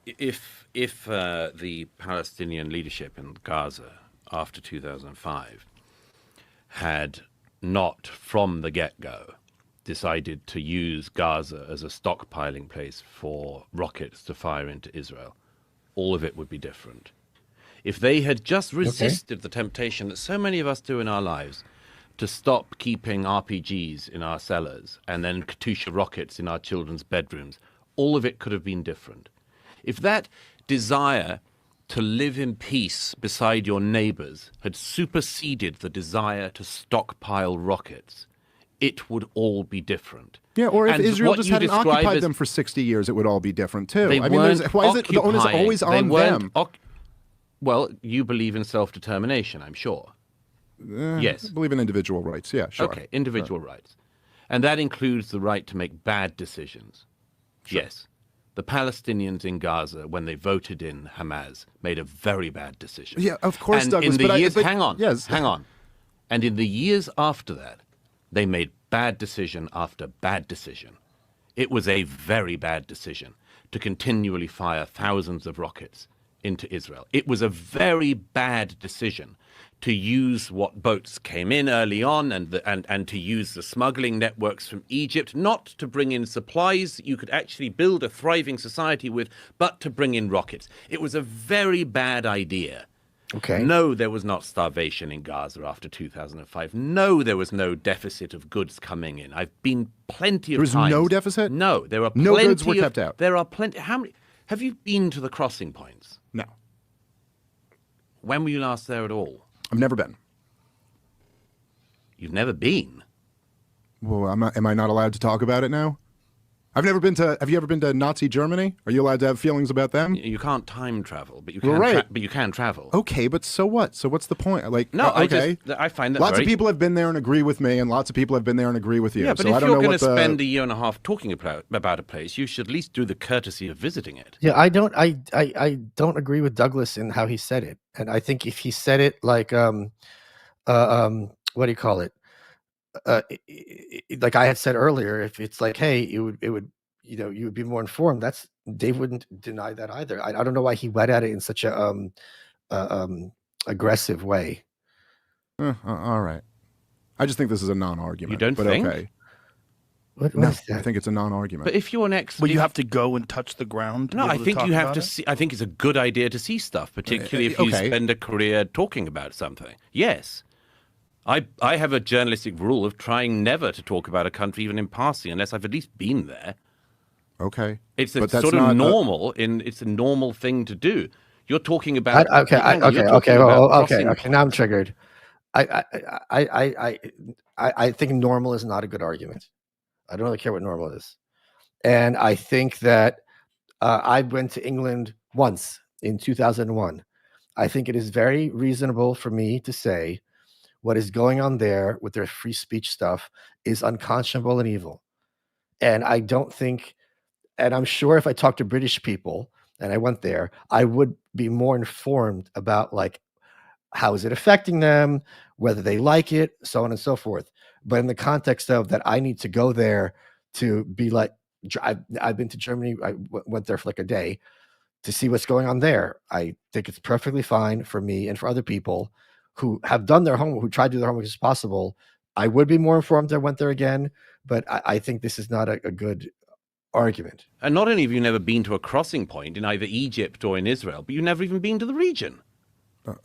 If the Palestinian leadership in Gaza after 2005 had not from the get-go decided to use Gaza as a stockpiling place for rockets to fire into Israel, all of it would be different. If they had just resisted the temptation that so many of us do in our lives to stop keeping RPGs in our cellars and then Katyusha rockets in our children's bedrooms, all of it could have been different. If that desire to live in peace beside your neighbors had superseded the desire to stockpile rockets, it would all be different. Yeah, or if And Israel what just you hadn't describe occupied as- them for 60 years, it would all be different too. They I mean, weren't why is it the onus occupying- always they on weren't them? Well, you believe in self-determination, I'm sure. Yes. I believe in individual rights. Yeah, sure. Okay, individual rights. And that includes the right to make bad decisions. Yes. The Palestinians in Gaza, when they voted in Hamas, made a very bad decision. Yeah, of course, and Douglas. In the but years, but, hang on, yes. hang on. And in the years after that, they made bad decision after bad decision. It was a very bad decision to continually fire thousands of rockets into Israel. It was a very bad decision to use what boats came in early on and to use the smuggling networks from Egypt, not to bring in supplies you could actually build a thriving society with, but to bring in rockets. It was a very bad idea. Okay. No, there was not starvation in Gaza after 2005. No, there was no deficit of goods coming in. I've been plenty of times. There was no deficit? No, there are No plenty goods were of- kept out. There are plenty. How many? Have you been to the crossing points? No, When were you last there at all? I've never been. You've never been. Well, am I not allowed to talk about it now? I've never been to. Have you ever been to Nazi Germany? Are you allowed to have feelings about them? You can't time travel, but you Well, can. right. But you can travel. Okay, but so what? So what's the point? Like, No, okay. I find that Lots very... of people have been there and agree with me, and lots of people have been there and agree with you. Yeah, but so I if don't you're know going what to the. spend a year and a half talking about a place, you should at least do the courtesy of visiting it. Yeah, I don't agree with Douglas in how he said it, and I think if he said it like what do you call it? Like I had said earlier, if it's like, hey, it would you would be more informed. Dave wouldn't deny that either. I don't know why he went at it in such a aggressive way. All right. I just think this is a non-argument. You don't but think? Okay. What No, is that? I think it's a non-argument. But if you're an expert, Well, you have to go and touch the ground. To no, be I able think talk you have about to it? see. I think it's a good idea to see stuff, particularly if you okay. spend a career talking about something. Yes, I have a journalistic rule of trying never to talk about a country even in passing unless I've at least been there. Okay. It's But that's sort of not normal. It's a normal thing to do. You're talking about Okay. hang on, you're talking Okay. about Okay. crossing Okay. Now I'm triggered. I think normal is not a good argument. I don't really care what normal is, and I think that I went to England once in 2001. I think it is very reasonable for me to say what is going on there with their free speech stuff is unconscionable and evil. And I don't think, and I'm sure if I talked to British people and I went there, I would be more informed about like how is it affecting them, whether they like it, so on and so forth. But in the context of that, I need to go there to be like, I've been to Germany. Went there for like a day to see what's going on there. I think it's perfectly fine for me and for other people who have done their homework, who try to do their homework as possible. I would be more informed if I went there again, but I think this is not a good argument. And not only have you never been to a crossing point in either Egypt or in Israel, but you've never even been to the region.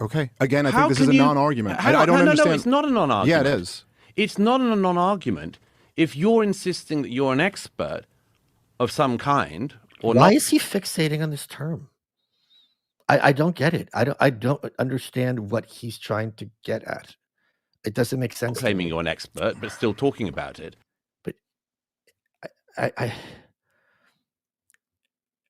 Okay. Again, I How think this can is a you- non-argument. Hang I on, don't understand. No, it's not a non-argument. Yeah, it is. It's not a non-argument if you're insisting that you're an expert of some kind, or Why not. is he fixating on this term? I don't get it. I don't understand what he's trying to get at. It doesn't make sense. to Claiming me. you're an expert, but still talking about it.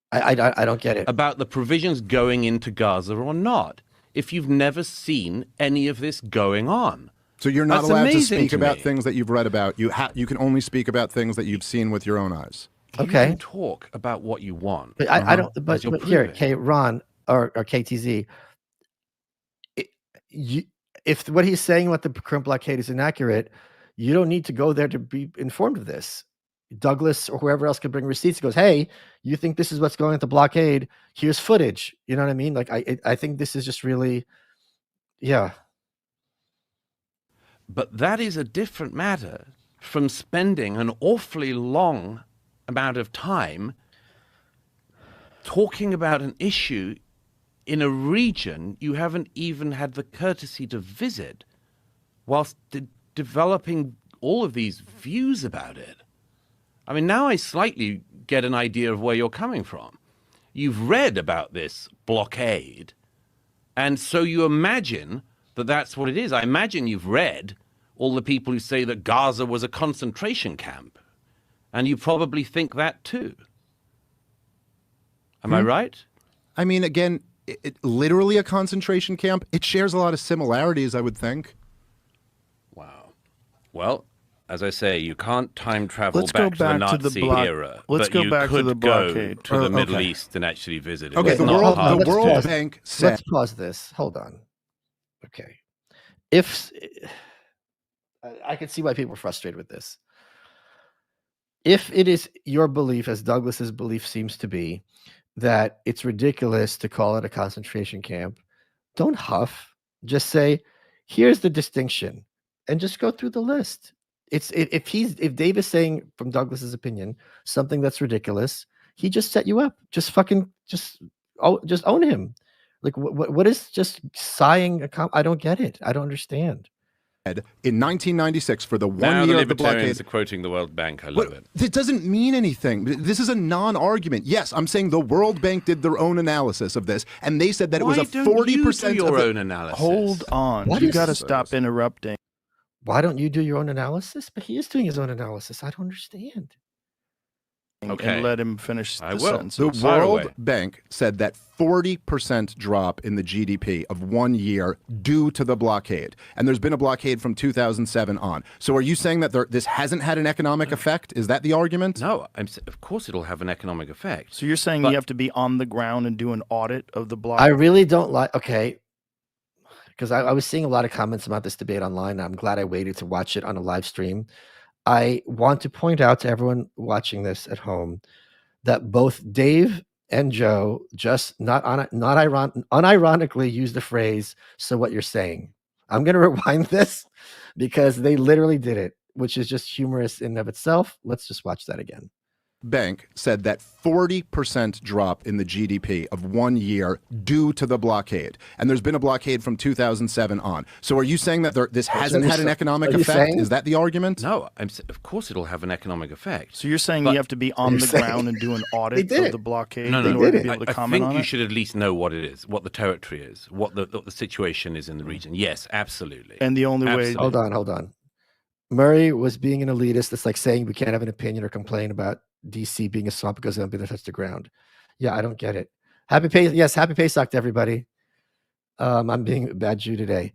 I don't get it. About the provisions going into Gaza or not, if you've never seen any of this going on. So you're not That's allowed to amazing speak to about me. things that you've read about. You can only speak about things that you've seen with your own eyes. You Okay. can talk about what you want. But I don't. As But you're here, proving. Ron or KTZ, if what he's saying about the current blockade is inaccurate, you don't need to go there to be informed of this. Douglas or whoever else could bring receipts. Goes, hey, you think this is what's going at the blockade? Here's footage. You know what I mean? Like I think this is just really, yeah. But that is a different matter from spending an awfully long amount of time talking about an issue in a region you haven't even had the courtesy to visit, whilst developing all of these views about it. I mean, now I slightly get an idea of where you're coming from. You've read about this blockade, and so you imagine that that's what it is. I imagine you've read all the people who say that Gaza was a concentration camp, and you probably think that too. Am I right? I mean, again, literally a concentration camp. It shares a lot of similarities, I would think. Wow. Well, as I say, you can't time travel Let's go back to the back to the Nazi block- era. let's but go you back to could the blockade. go to the Middle okay. East and actually visit it. Okay, It's the not World, hard the to World do. Bank said. Let's pause this. Hold on. Okay. If I can see why people are frustrated with this. If it is your belief, as Douglas's belief seems to be, that it's ridiculous to call it a concentration camp, don't huff. Just say, here's the distinction, and just go through the list. If Dave is saying, from Douglas's opinion, something that's ridiculous, he just set you up. Just own him. Like what is just sighing? I don't get it. I don't understand. In 1996, for the Now one the year of the libertarians blockade. are quoting the World Bank. I love What, it. it doesn't mean anything. This is a non-argument. Yes, I'm saying the World Bank did their own analysis of this, and they said that it was Why a don't 40% you do your of the, own analysis? Hold on. What You is got to this? stop interrupting. Why don't you do your own analysis? But he is doing his own analysis. I don't understand. Okay. And let him finish I the will. sentence. The Fire World away. Bank said that 40% drop in the GDP of 1 year due to the blockade. And there's been a blockade from 2007 on. So are you saying that this hasn't had an economic effect? Is that the argument? No, of course it'll have an economic effect. So you're saying But- you have to be on the ground and do an audit of the block? I really don't like. Okay, because I was seeing a lot of comments about this debate online. And I'm glad I waited to watch it on a live stream. I want to point out to everyone watching this at home that both Dave and Joe just unironically use the phrase, "So what you're saying." I'm going to rewind this because they literally did it, which is just humorous in and of itself. Let's just watch that again. Bank said that 40% drop in the GDP of 1 year due to the blockade. And there's been a blockade from 2007 on. So are you saying that this hasn't had an economic effect? Is that the argument? No, of course it'll have an economic effect. So you're saying you have to be on the ground and do an audit of the blockade in order to be able to comment on it? I think you should at least know what it is, what the territory is, what the situation is in the region. Yes, absolutely. And the only way... Hold on. Murray was being an elitist. It's like saying we can't have an opinion or complain about DC being a swamp because they don't be able to touch the ground. Yeah, I don't get it. Happy Pesach to everybody. I'm being a bad Jew today.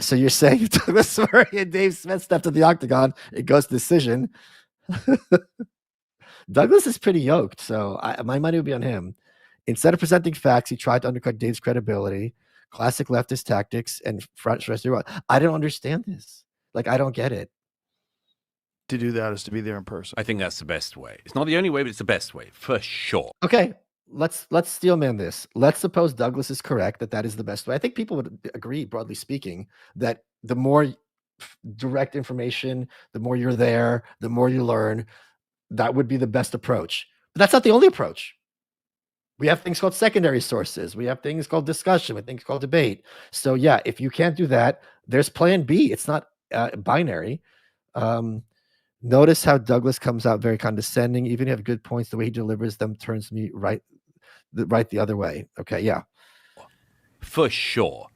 So you're saying if Douglas Murray and Dave Smith stepped to the octagon, it goes to decision. Douglas is pretty yoked, so my money would be on him. Instead of presenting facts, he tried to undercut Dave's credibility. Classic leftist tactics and front stress. I don't understand this. Like, I don't get it. To do that is to be there in person. I think that's the best way. It's not the only way, but it's the best way, for sure. Okay, let's steelman this. Let's suppose Douglas is correct that is the best way. I think people would agree, broadly speaking, that the more direct information, the more you're there, the more you learn, that would be the best approach. But that's not the only approach. We have things called secondary sources. We have things called discussion. We have things called debate. So yeah, if you can't do that, there's plan B. It's not binary. Notice how Douglas comes out very condescending. Even if you have good points, the way he delivers them turns me right the other way. Okay, yeah. For sure.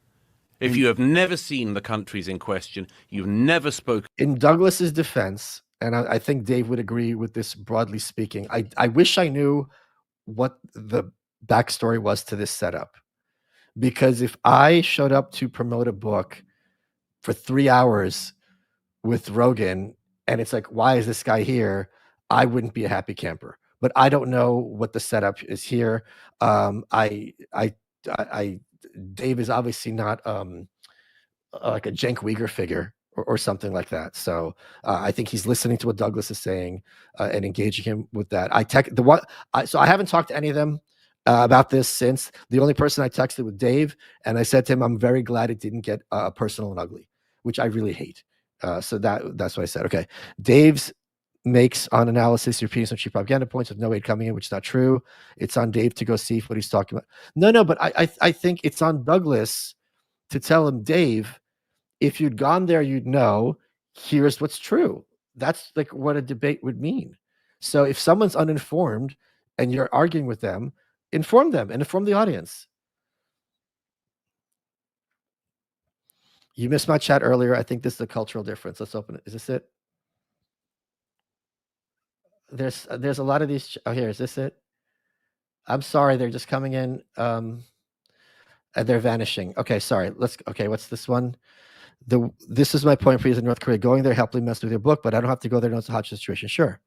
If you have never seen the countries in question, you've never spoken. In Douglas's defense, and I think Dave would agree with this broadly speaking, I wish I knew what the backstory was to this setup. Because if I showed up to promote a book for 3 hours with Rogan, and it's like, why is this guy here? I wouldn't be a happy camper. But I don't know what the setup is here. Dave is obviously not like a Cenk Uygur figure or something like that. So I think he's listening to what Douglas is saying and engaging him with that. So I haven't talked to any of them about this since. The only person I texted with Dave, and I said to him, I'm very glad it didn't get personal and ugly, which I really hate. So that's what I said. Okay. Dave's makes on analysis, repeating some cheap propaganda points with no aid coming in, which is not true. It's on Dave to go see what he's talking about. No, but I think it's on Douglas to tell him, Dave, if you'd gone there, you'd know, here's what's true. That's like what a debate would mean. So if someone's uninformed and you're arguing with them, inform them and inform the audience. You missed my chat earlier. I think this is a cultural difference. Let's open it. Is this it? There's a lot of these. Oh, here. Is this it? I'm sorry. They're just coming in and they're vanishing. Okay, sorry. Okay, what's this one? This is my point for you in North Korea. Going there helped me mess with your book, but I don't have to go there to know it's a hot situation. Sure.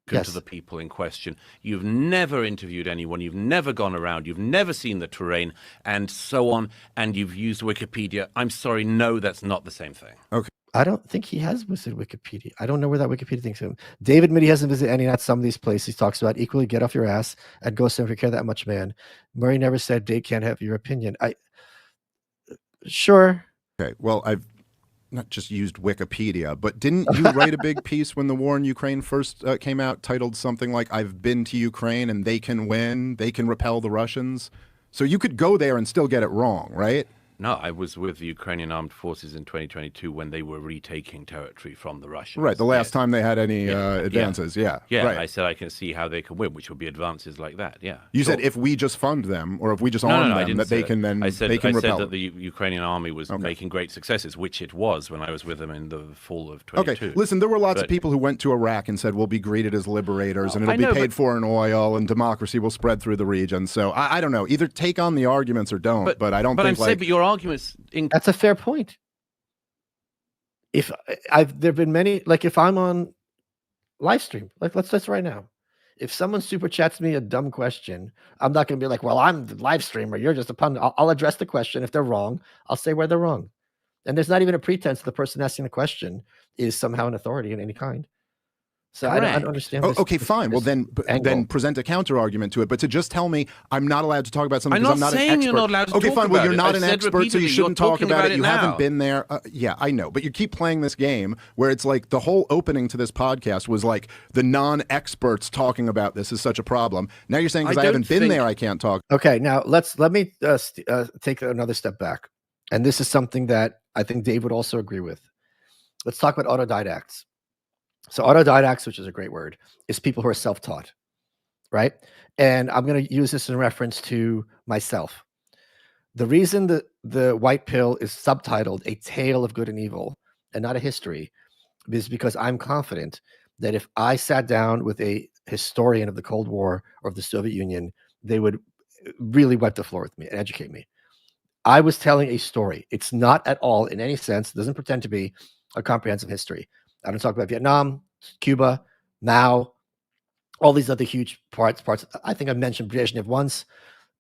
To the people in question. You've never interviewed anyone. You've never gone around. You've never seen the terrain and so on. And you've used Wikipedia. I'm sorry. No, that's not the same thing. Okay. I don't think he has visited Wikipedia. I don't know where that Wikipedia thing's from. David admitted he hasn't visited any, not some of these places. He talks about equally get off your ass and go somewhere if you care that much, man. Murray never said Dave can't have your opinion. Sure. Okay. Well, I've not just used Wikipedia, but didn't you write a big piece when the war in Ukraine first came out titled something like, I've been to Ukraine and they can win, they can repel the Russians? So you could go there and still get it wrong, right? No, I was with the Ukrainian armed forces in 2022 when they were retaking territory from the Russians. Right, the last time they had any advances, yeah. Right. I said I can see how they can win, which would be advances like that, yeah. You said if we just fund them, or if we just arm them, that they can then repel. I said that the Ukrainian army was making great successes, which it was when I was with them in the fall of 22. Okay, listen, there were lots of people who went to Iraq and said, we'll be greeted as liberators, and it'll be paid for in oil, and democracy will spread through the region. So I don't know, either take on the arguments or don't, but I don't think but your arguments... That's a fair point. If there've been many, like if I'm on live stream, like let's right now, if someone super chats me a dumb question, I'm not going to be like, well, I'm the live streamer. You're just a pundit. I'll address the question. If they're wrong, I'll say where they're wrong. And there's not even a pretense the person asking the question is somehow an authority in any kind. So I don't understand. Okay, fine. Well, then present a counter argument to it. But to just tell me I'm not allowed to talk about something because I'm not an expert. You're not allowed to okay, talk fine. About well, you're it. not I've an expert, so you shouldn't talk about it. You haven't been there. Yeah, I know. But you keep playing this game where it's like the whole opening to this podcast was like the non-experts talking about this is such a problem. Now you're saying because I haven't been there, I can't talk. Okay, now let me take another step back, and this is something that I think Dave would also agree with. Let's talk about autodidacts. So autodidacts, which is a great word, is people who are self-taught, right? And I'm going to use this in reference to myself. The reason that the white pill is subtitled A Tale of Good and Evil and not a history is because I'm confident that if I sat down with a historian of the Cold War or of the Soviet Union, they would really wipe the floor with me and educate me. I was telling a story. It's not at all, in any sense, doesn't pretend to be a comprehensive history. I don't talk about Vietnam, Cuba, Mao, all these other huge parts. I think I mentioned Brezhnev once.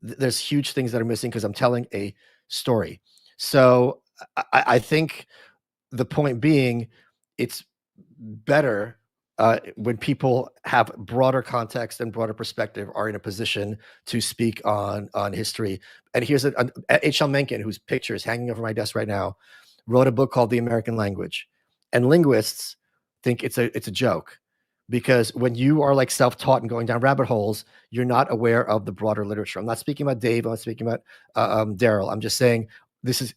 There's huge things that are missing because I'm telling a story. So I think the point being, it's better when people have broader context and broader perspective are in a position to speak on history. And here's H.L. Mencken, whose picture is hanging over my desk right now, wrote a book called The American Language. And linguists think it's a joke because when you are like self-taught and going down rabbit holes, you're not aware of the broader literature. I'm not speaking about Dave. I'm not speaking about Daryl. I'm just saying this is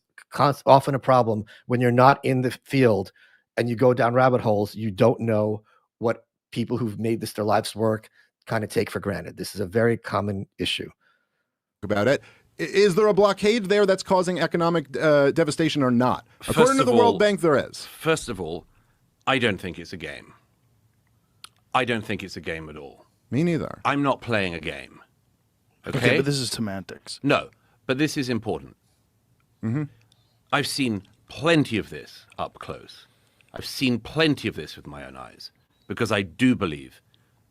often a problem when you're not in the field and you go down rabbit holes. You don't know what people who've made this their life's work kind of take for granted. This is a very common issue. About it. Is there a blockade there that's causing economic devastation or not? According to the World Bank, there is. First of all, I don't think it's a game. I don't think it's a game at all. Me neither. I'm not playing a game. Okay, but this is semantics. No, but this is important. Mm-hmm. I've seen plenty of this up close. I've seen plenty of this with my own eyes because I do believe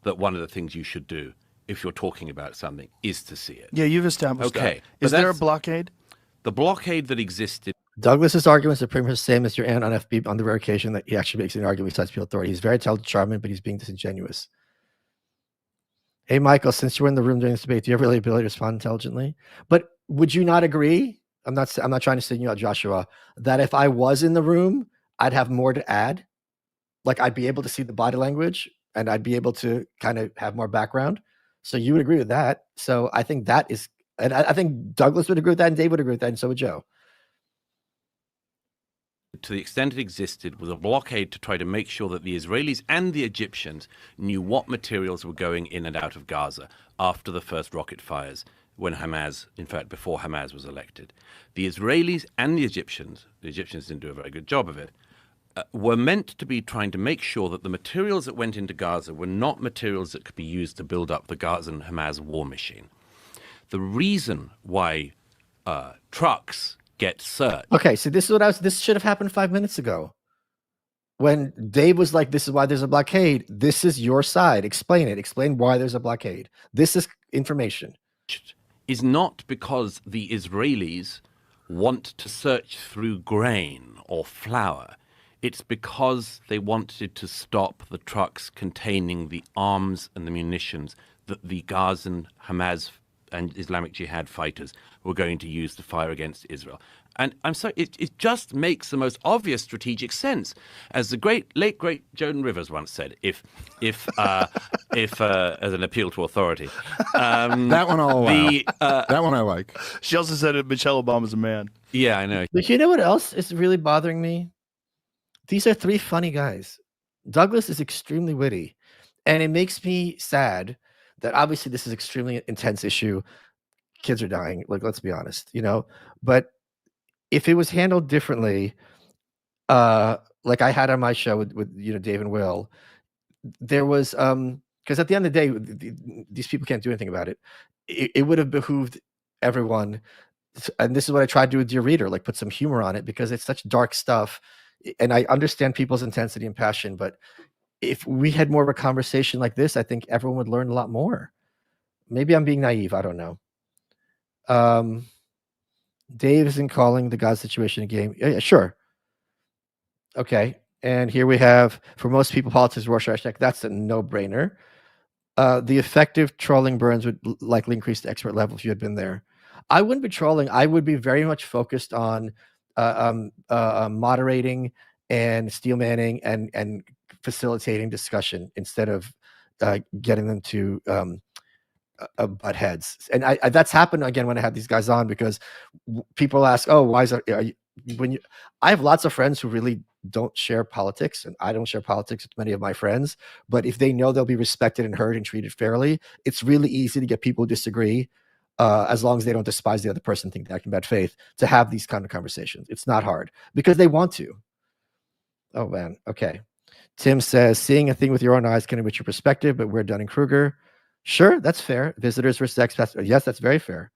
that one of the things you should do if you're talking about something is to see it. Yeah, you've established that. Is there a blockade? The blockade that existed. Douglas's arguments are pretty much the same as your aunt on FB on the rare occasion that he actually makes an argument besides people authority. He's very talented, charming, but he's being disingenuous. Hey, Michael, since you were in the room during this debate, do you have really ability to respond intelligently? But would you not agree? I'm not trying to sing you out, Joshua, that if I was in the room, I'd have more to add. Like I'd be able to see the body language and I'd be able to kind of have more background. So you would agree with that. So I think that is, and I think Douglas would agree with that and Dave would agree with that, and so would Joe. To the extent it existed, was a blockade to try to make sure that the Israelis and the Egyptians knew what materials were going in and out of Gaza after the first rocket fires, when Hamas, in fact, before Hamas was elected. The Israelis and the Egyptians didn't do a very good job of it, were meant to be trying to make sure that the materials that went into Gaza were not materials that could be used to build up the Gazan Hamas war machine. The reason why trucks get searched. Okay, so this should have happened 5 minutes ago. When Dave was like, this is why there's a blockade. This is your side. Explain it. Explain why there's a blockade. This is information. Is not because the Israelis want to search through grain or flour. It's because they wanted to stop the trucks containing the arms and the munitions that the Gazan Hamas and Islamic Jihad fighters were going to use to fire against Israel. And I'm sorry, it just makes the most obvious strategic sense. As the late great Joan Rivers once said, if as an appeal to authority. That one I'll allow. That one I like. She also said that Michelle Obama's a man. Yeah, I know. But you know what else is really bothering me? These are three funny guys. Douglas is extremely witty. And it makes me sad that obviously this is an extremely intense issue. Kids are dying. Like, let's be honest, but if it was handled differently, like I had on my show with Dave and Will, there was, because at the end of the day, these people can't do anything about it. It would have behooved everyone. And this is what I tried to do with Dear Reader, like put some humor on it because it's such dark stuff. And I understand people's intensity and passion, but if we had more of a conversation like this, I think everyone would learn a lot more. Maybe I'm being naive. I don't know. Dave isn't calling the Gaza situation a game. Yeah, sure. Okay. And here we have, for most people, politics, Rorschach. That's a no-brainer. The effective trolling burns would likely increase the expert level if you had been there. I wouldn't be trolling. I would be very much focused on moderating and steel manning and facilitating discussion instead of getting them to butt heads. And that's happened again when I had these guys on, because people ask, "Oh, why is that?" I have lots of friends who really don't share politics, and I don't share politics with many of my friends. But if they know they'll be respected and heard and treated fairly, it's really easy to get people who disagree, as long as they don't despise the other person, think they act in bad faith, to have these kind of conversations. It's not hard because they want to. Oh man, okay. Tim says, seeing a thing with your own eyes can enrich your perspective, but we're Dunning-Kruger. Sure, that's fair. Visitors versus expats. Yes, that's very fair.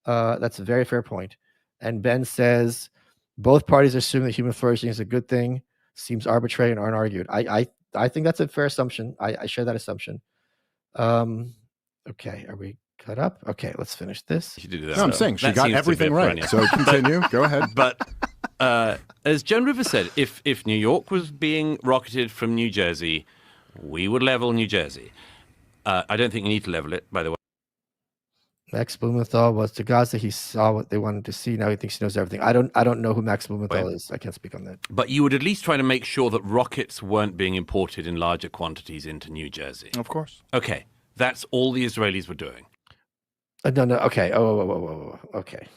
That's a very fair point. And Ben says, both parties assume that human flourishing is a good thing. Seems arbitrary and aren't argued. I think that's a fair assumption. I share that assumption. Okay, are we cut up? Okay, let's finish this. No, I'm saying she got everything right. So continue. Go ahead. But as Joan Rivers said, if New York was being rocketed from New Jersey, we would level New Jersey. I don't think you need to level it, by the way. Max Blumenthal was to Gaza. He saw what they wanted to see. Now he thinks he knows everything. I don't know who Max Blumenthal is. I can't speak on that. But you would at least try to make sure that rockets weren't being imported in larger quantities into New Jersey. Of course. Okay, that's all the Israelis were doing. No. Okay. Okay.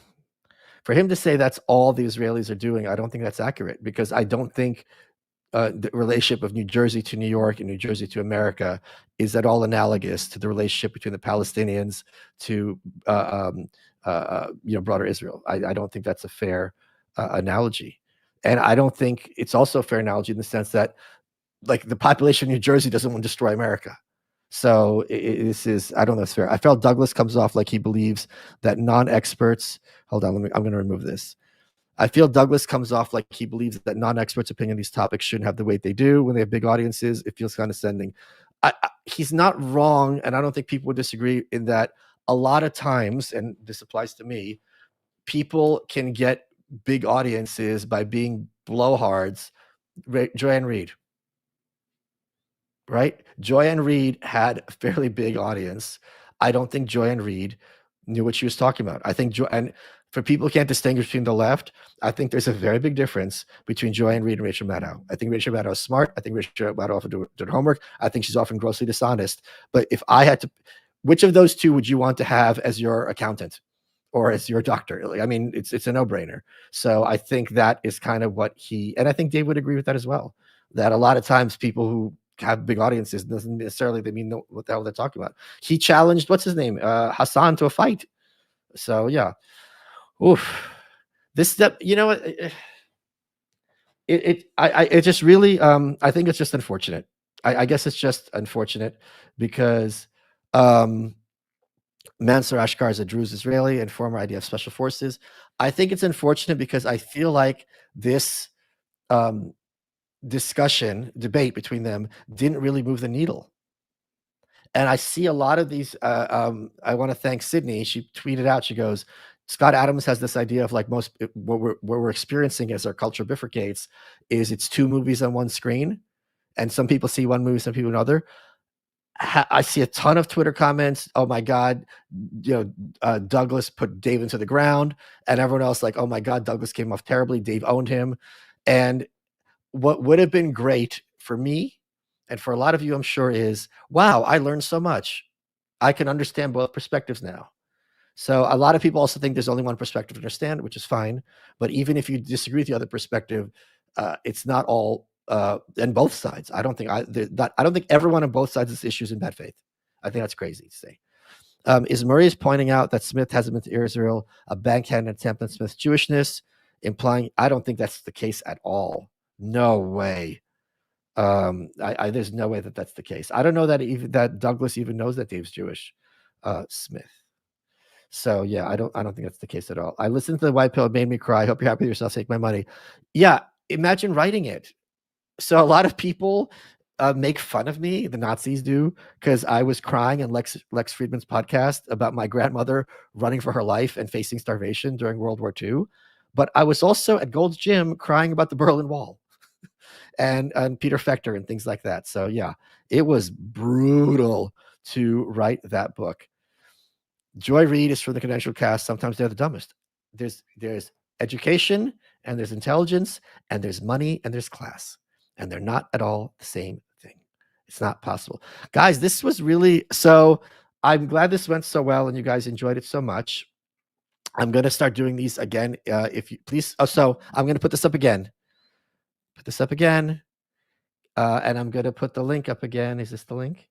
For him to say that's all the Israelis are doing, I don't think that's accurate, because I don't think the relationship of New Jersey to New York and New Jersey to America is at all analogous to the relationship between the Palestinians to broader Israel. I don't think that's a fair analogy, and I don't think it's also a fair analogy in the sense that, like, the population of New Jersey doesn't want to destroy America. So this is, I don't know if it's fair. I felt Douglas comes off like he believes that non-experts. Hold on, I'm going to remove this. I feel Douglas comes off like he believes that non-experts' opinion on these topics shouldn't have the weight they do when they have big audiences. It feels condescending. He's not wrong, and I don't think people would disagree in that a lot of times, and this applies to me, people can get big audiences by being blowhards. Joanne Reed, right? Joanne Reed had a fairly big audience. I don't think Joanne Reed knew what she was talking about. I think and for people who can't distinguish between the left, I think there's a very big difference between Joanne Reed and Rachel Maddow. I think Rachel Maddow is smart. I think Rachel Maddow often did homework. I think she's often grossly dishonest. But if I had to, which of those two would you want to have as your accountant or as your doctor? I mean, it's a no-brainer. So I think that is kind of what and I think Dave would agree with that as well, that a lot of times people who have big audiences doesn't necessarily they mean what the hell they're talking about. He challenged, what's his name, Hassan, to a fight. So yeah. Oof. This step, it just really, I think it's just unfortunate. I guess it's just unfortunate because Mansour Ashkar is a Druze Israeli and former IDF Special Forces. I think it's unfortunate because I feel like this debate between them didn't really move the needle. And I see a lot of these. I want to thank Sydney. She tweeted out, she goes, Scott Adams has this idea of, like, what we're experiencing as our culture bifurcates is it's two movies on one screen, and some people see one movie, some people another. I see a ton of Twitter comments. Oh my God, Douglas put Dave into the ground, and everyone else like, oh my God, Douglas came off terribly. Dave owned him. And what would have been great for me and for a lot of you, I'm sure, is, wow, I learned so much. I can understand both perspectives now. So a lot of people also think there's only one perspective to understand, which is fine. But even if you disagree with the other perspective, it's not all and both sides. I don't think everyone on both sides of this issue is in bad faith. I think that's crazy to say. Is Murray's pointing out that Smith hasn't been to Israel a backhanded attempt on Smith's Jewishness, implying? I don't think that's the case at all. No way. There's no way that that's the case. I don't know that Douglas even knows that Dave's Jewish. Smith. So yeah, I don't think that's the case at all. I listened to the White Pill. It made me cry. I hope you're happy with yourself. Take my money. Yeah, imagine writing it. So a lot of people make fun of me. The Nazis do, because I was crying in Lex Friedman's podcast about my grandmother running for her life and facing starvation during World War II. But I was also at Gold's Gym crying about the Berlin Wall. and Peter Fechter and things like that. So yeah, it was brutal to write that book. Joy Reid is from the Credential Cast. Sometimes they're the dumbest. There's education, and there's intelligence, and there's money, and there's class, and they're not at all the same thing. It's not possible, guys. This was really so. I'm glad this went so well, and you guys enjoyed it so much. I'm going to start doing these again. If you please. Oh, so I'm going to put this up again. Put this up again, and I'm going to put the link up again. Is this the link?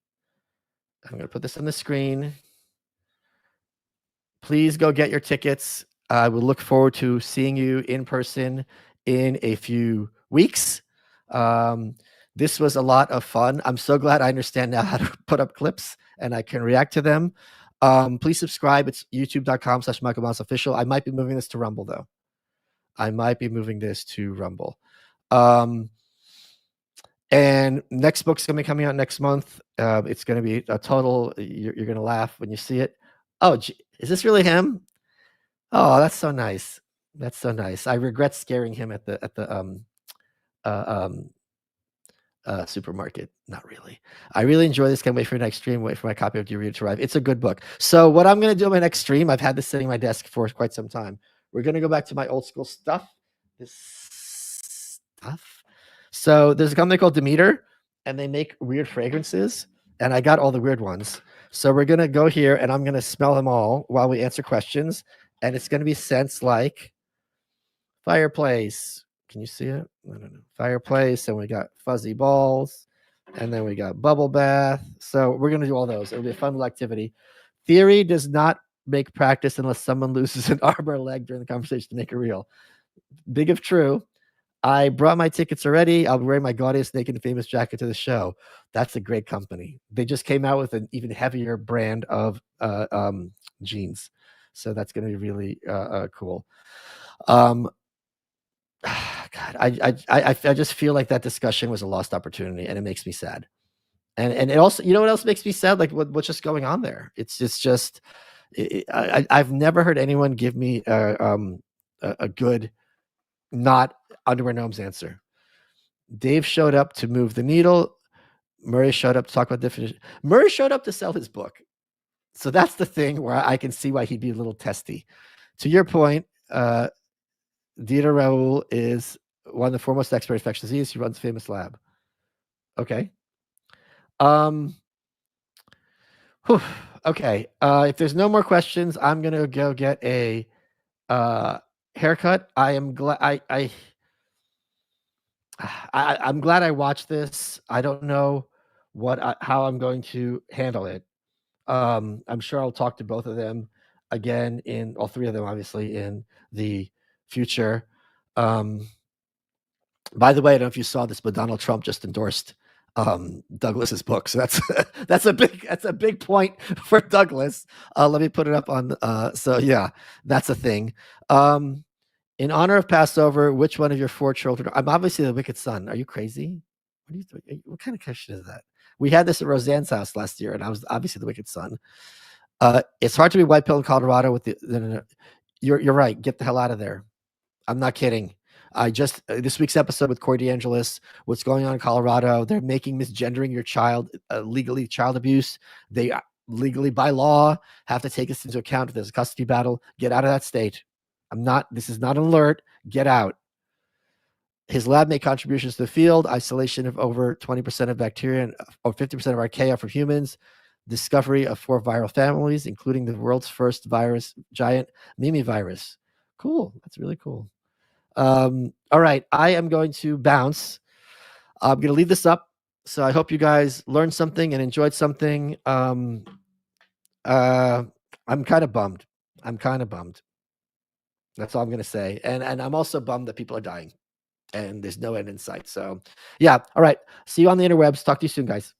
I'm going to put this on the screen. Please go get your tickets. I will look forward to seeing you in person in a few weeks. This was a lot of fun. I'm so glad I understand now how to put up clips and I can react to them. Please subscribe. It's youtube.com/MichaelMossOfficial. I might be moving this to Rumble, though. And next book's going to be coming out next month. It's going to be a total, you're going to laugh when you see it. Oh, is this really him? Oh, that's so nice. That's so nice. I regret scaring him at the supermarket. Not really. I really enjoy this. Can't wait for your next stream. Wait for my copy of Do You Read It to arrive. It's a good book. So what I'm going to do on my next stream, I've had this sitting on my desk for quite some time. We're going to go back to my old school stuff. This stuff. So there's a company called Demeter, and they make weird fragrances. And I got all the weird ones. So we're going to go here, and I'm going to smell them all while we answer questions. And it's going to be scents like fireplace. Can you see it? I don't know. Fireplace. And we got fuzzy balls. And then we got bubble bath. So we're going to do all those. It'll be a fun little activity. Theory does not make practice unless someone loses an arm or a leg during the conversation to make it real. Big if true. I brought my tickets already. I'll be wearing my Gaudiest Naked and Famous jacket to the show. That's a great company. They just came out with an even heavier brand of jeans. So that's going to be really cool. God, I just feel like that discussion was a lost opportunity, and it makes me sad. And it also, you know what else makes me sad? Like what's just going on there? It's just I've never heard anyone give me a good, not underwear gnomes answer. Dave showed up to move the needle. Murray showed up to talk about definition. Murray showed up to sell his book. So that's the thing where I can see why he'd be a little testy. To your point, Dieter Raoul is one of the foremost experts in infectious disease. He runs a famous lab. Okay. Okay. If there's no more questions, I'm going to go get a haircut. I am glad I'm glad I watched this. I don't know how I'm going to handle it. I'm sure I'll talk to both of them again, in all three of them, obviously, in the future. By the way, I don't know if you saw this, but Donald Trump just endorsed Douglas's book. So that's a big point for Douglas. Let me put it up on. So yeah, that's a thing. In honor of Passover, which one of your 4 children? I'm obviously the wicked son. Are you crazy? What kind of question is that? We had this at Roseanne's house last year, and I was obviously the wicked son. It's hard to be white pill in Colorado with the. You're right. Get the hell out of there. I'm not kidding. I just this week's episode with Corey DeAngelis. What's going on in Colorado? They're making misgendering your child legally child abuse. They legally by law have to take this into account if there's a custody battle. Get out of that state. This is not an alert. Get out. His lab made contributions to the field, isolation of over 20% of bacteria and or 50% of archaea from humans, discovery of 4 viral families, including the world's first virus, giant Mimi virus. Cool. That's really cool. All right. I am going to bounce. I'm going to leave this up. So I hope you guys learned something and enjoyed something. I'm kind of bummed. That's all I'm going to say. And I'm also bummed that people are dying and there's no end in sight. So yeah. All right. See you on the interwebs. Talk to you soon, guys.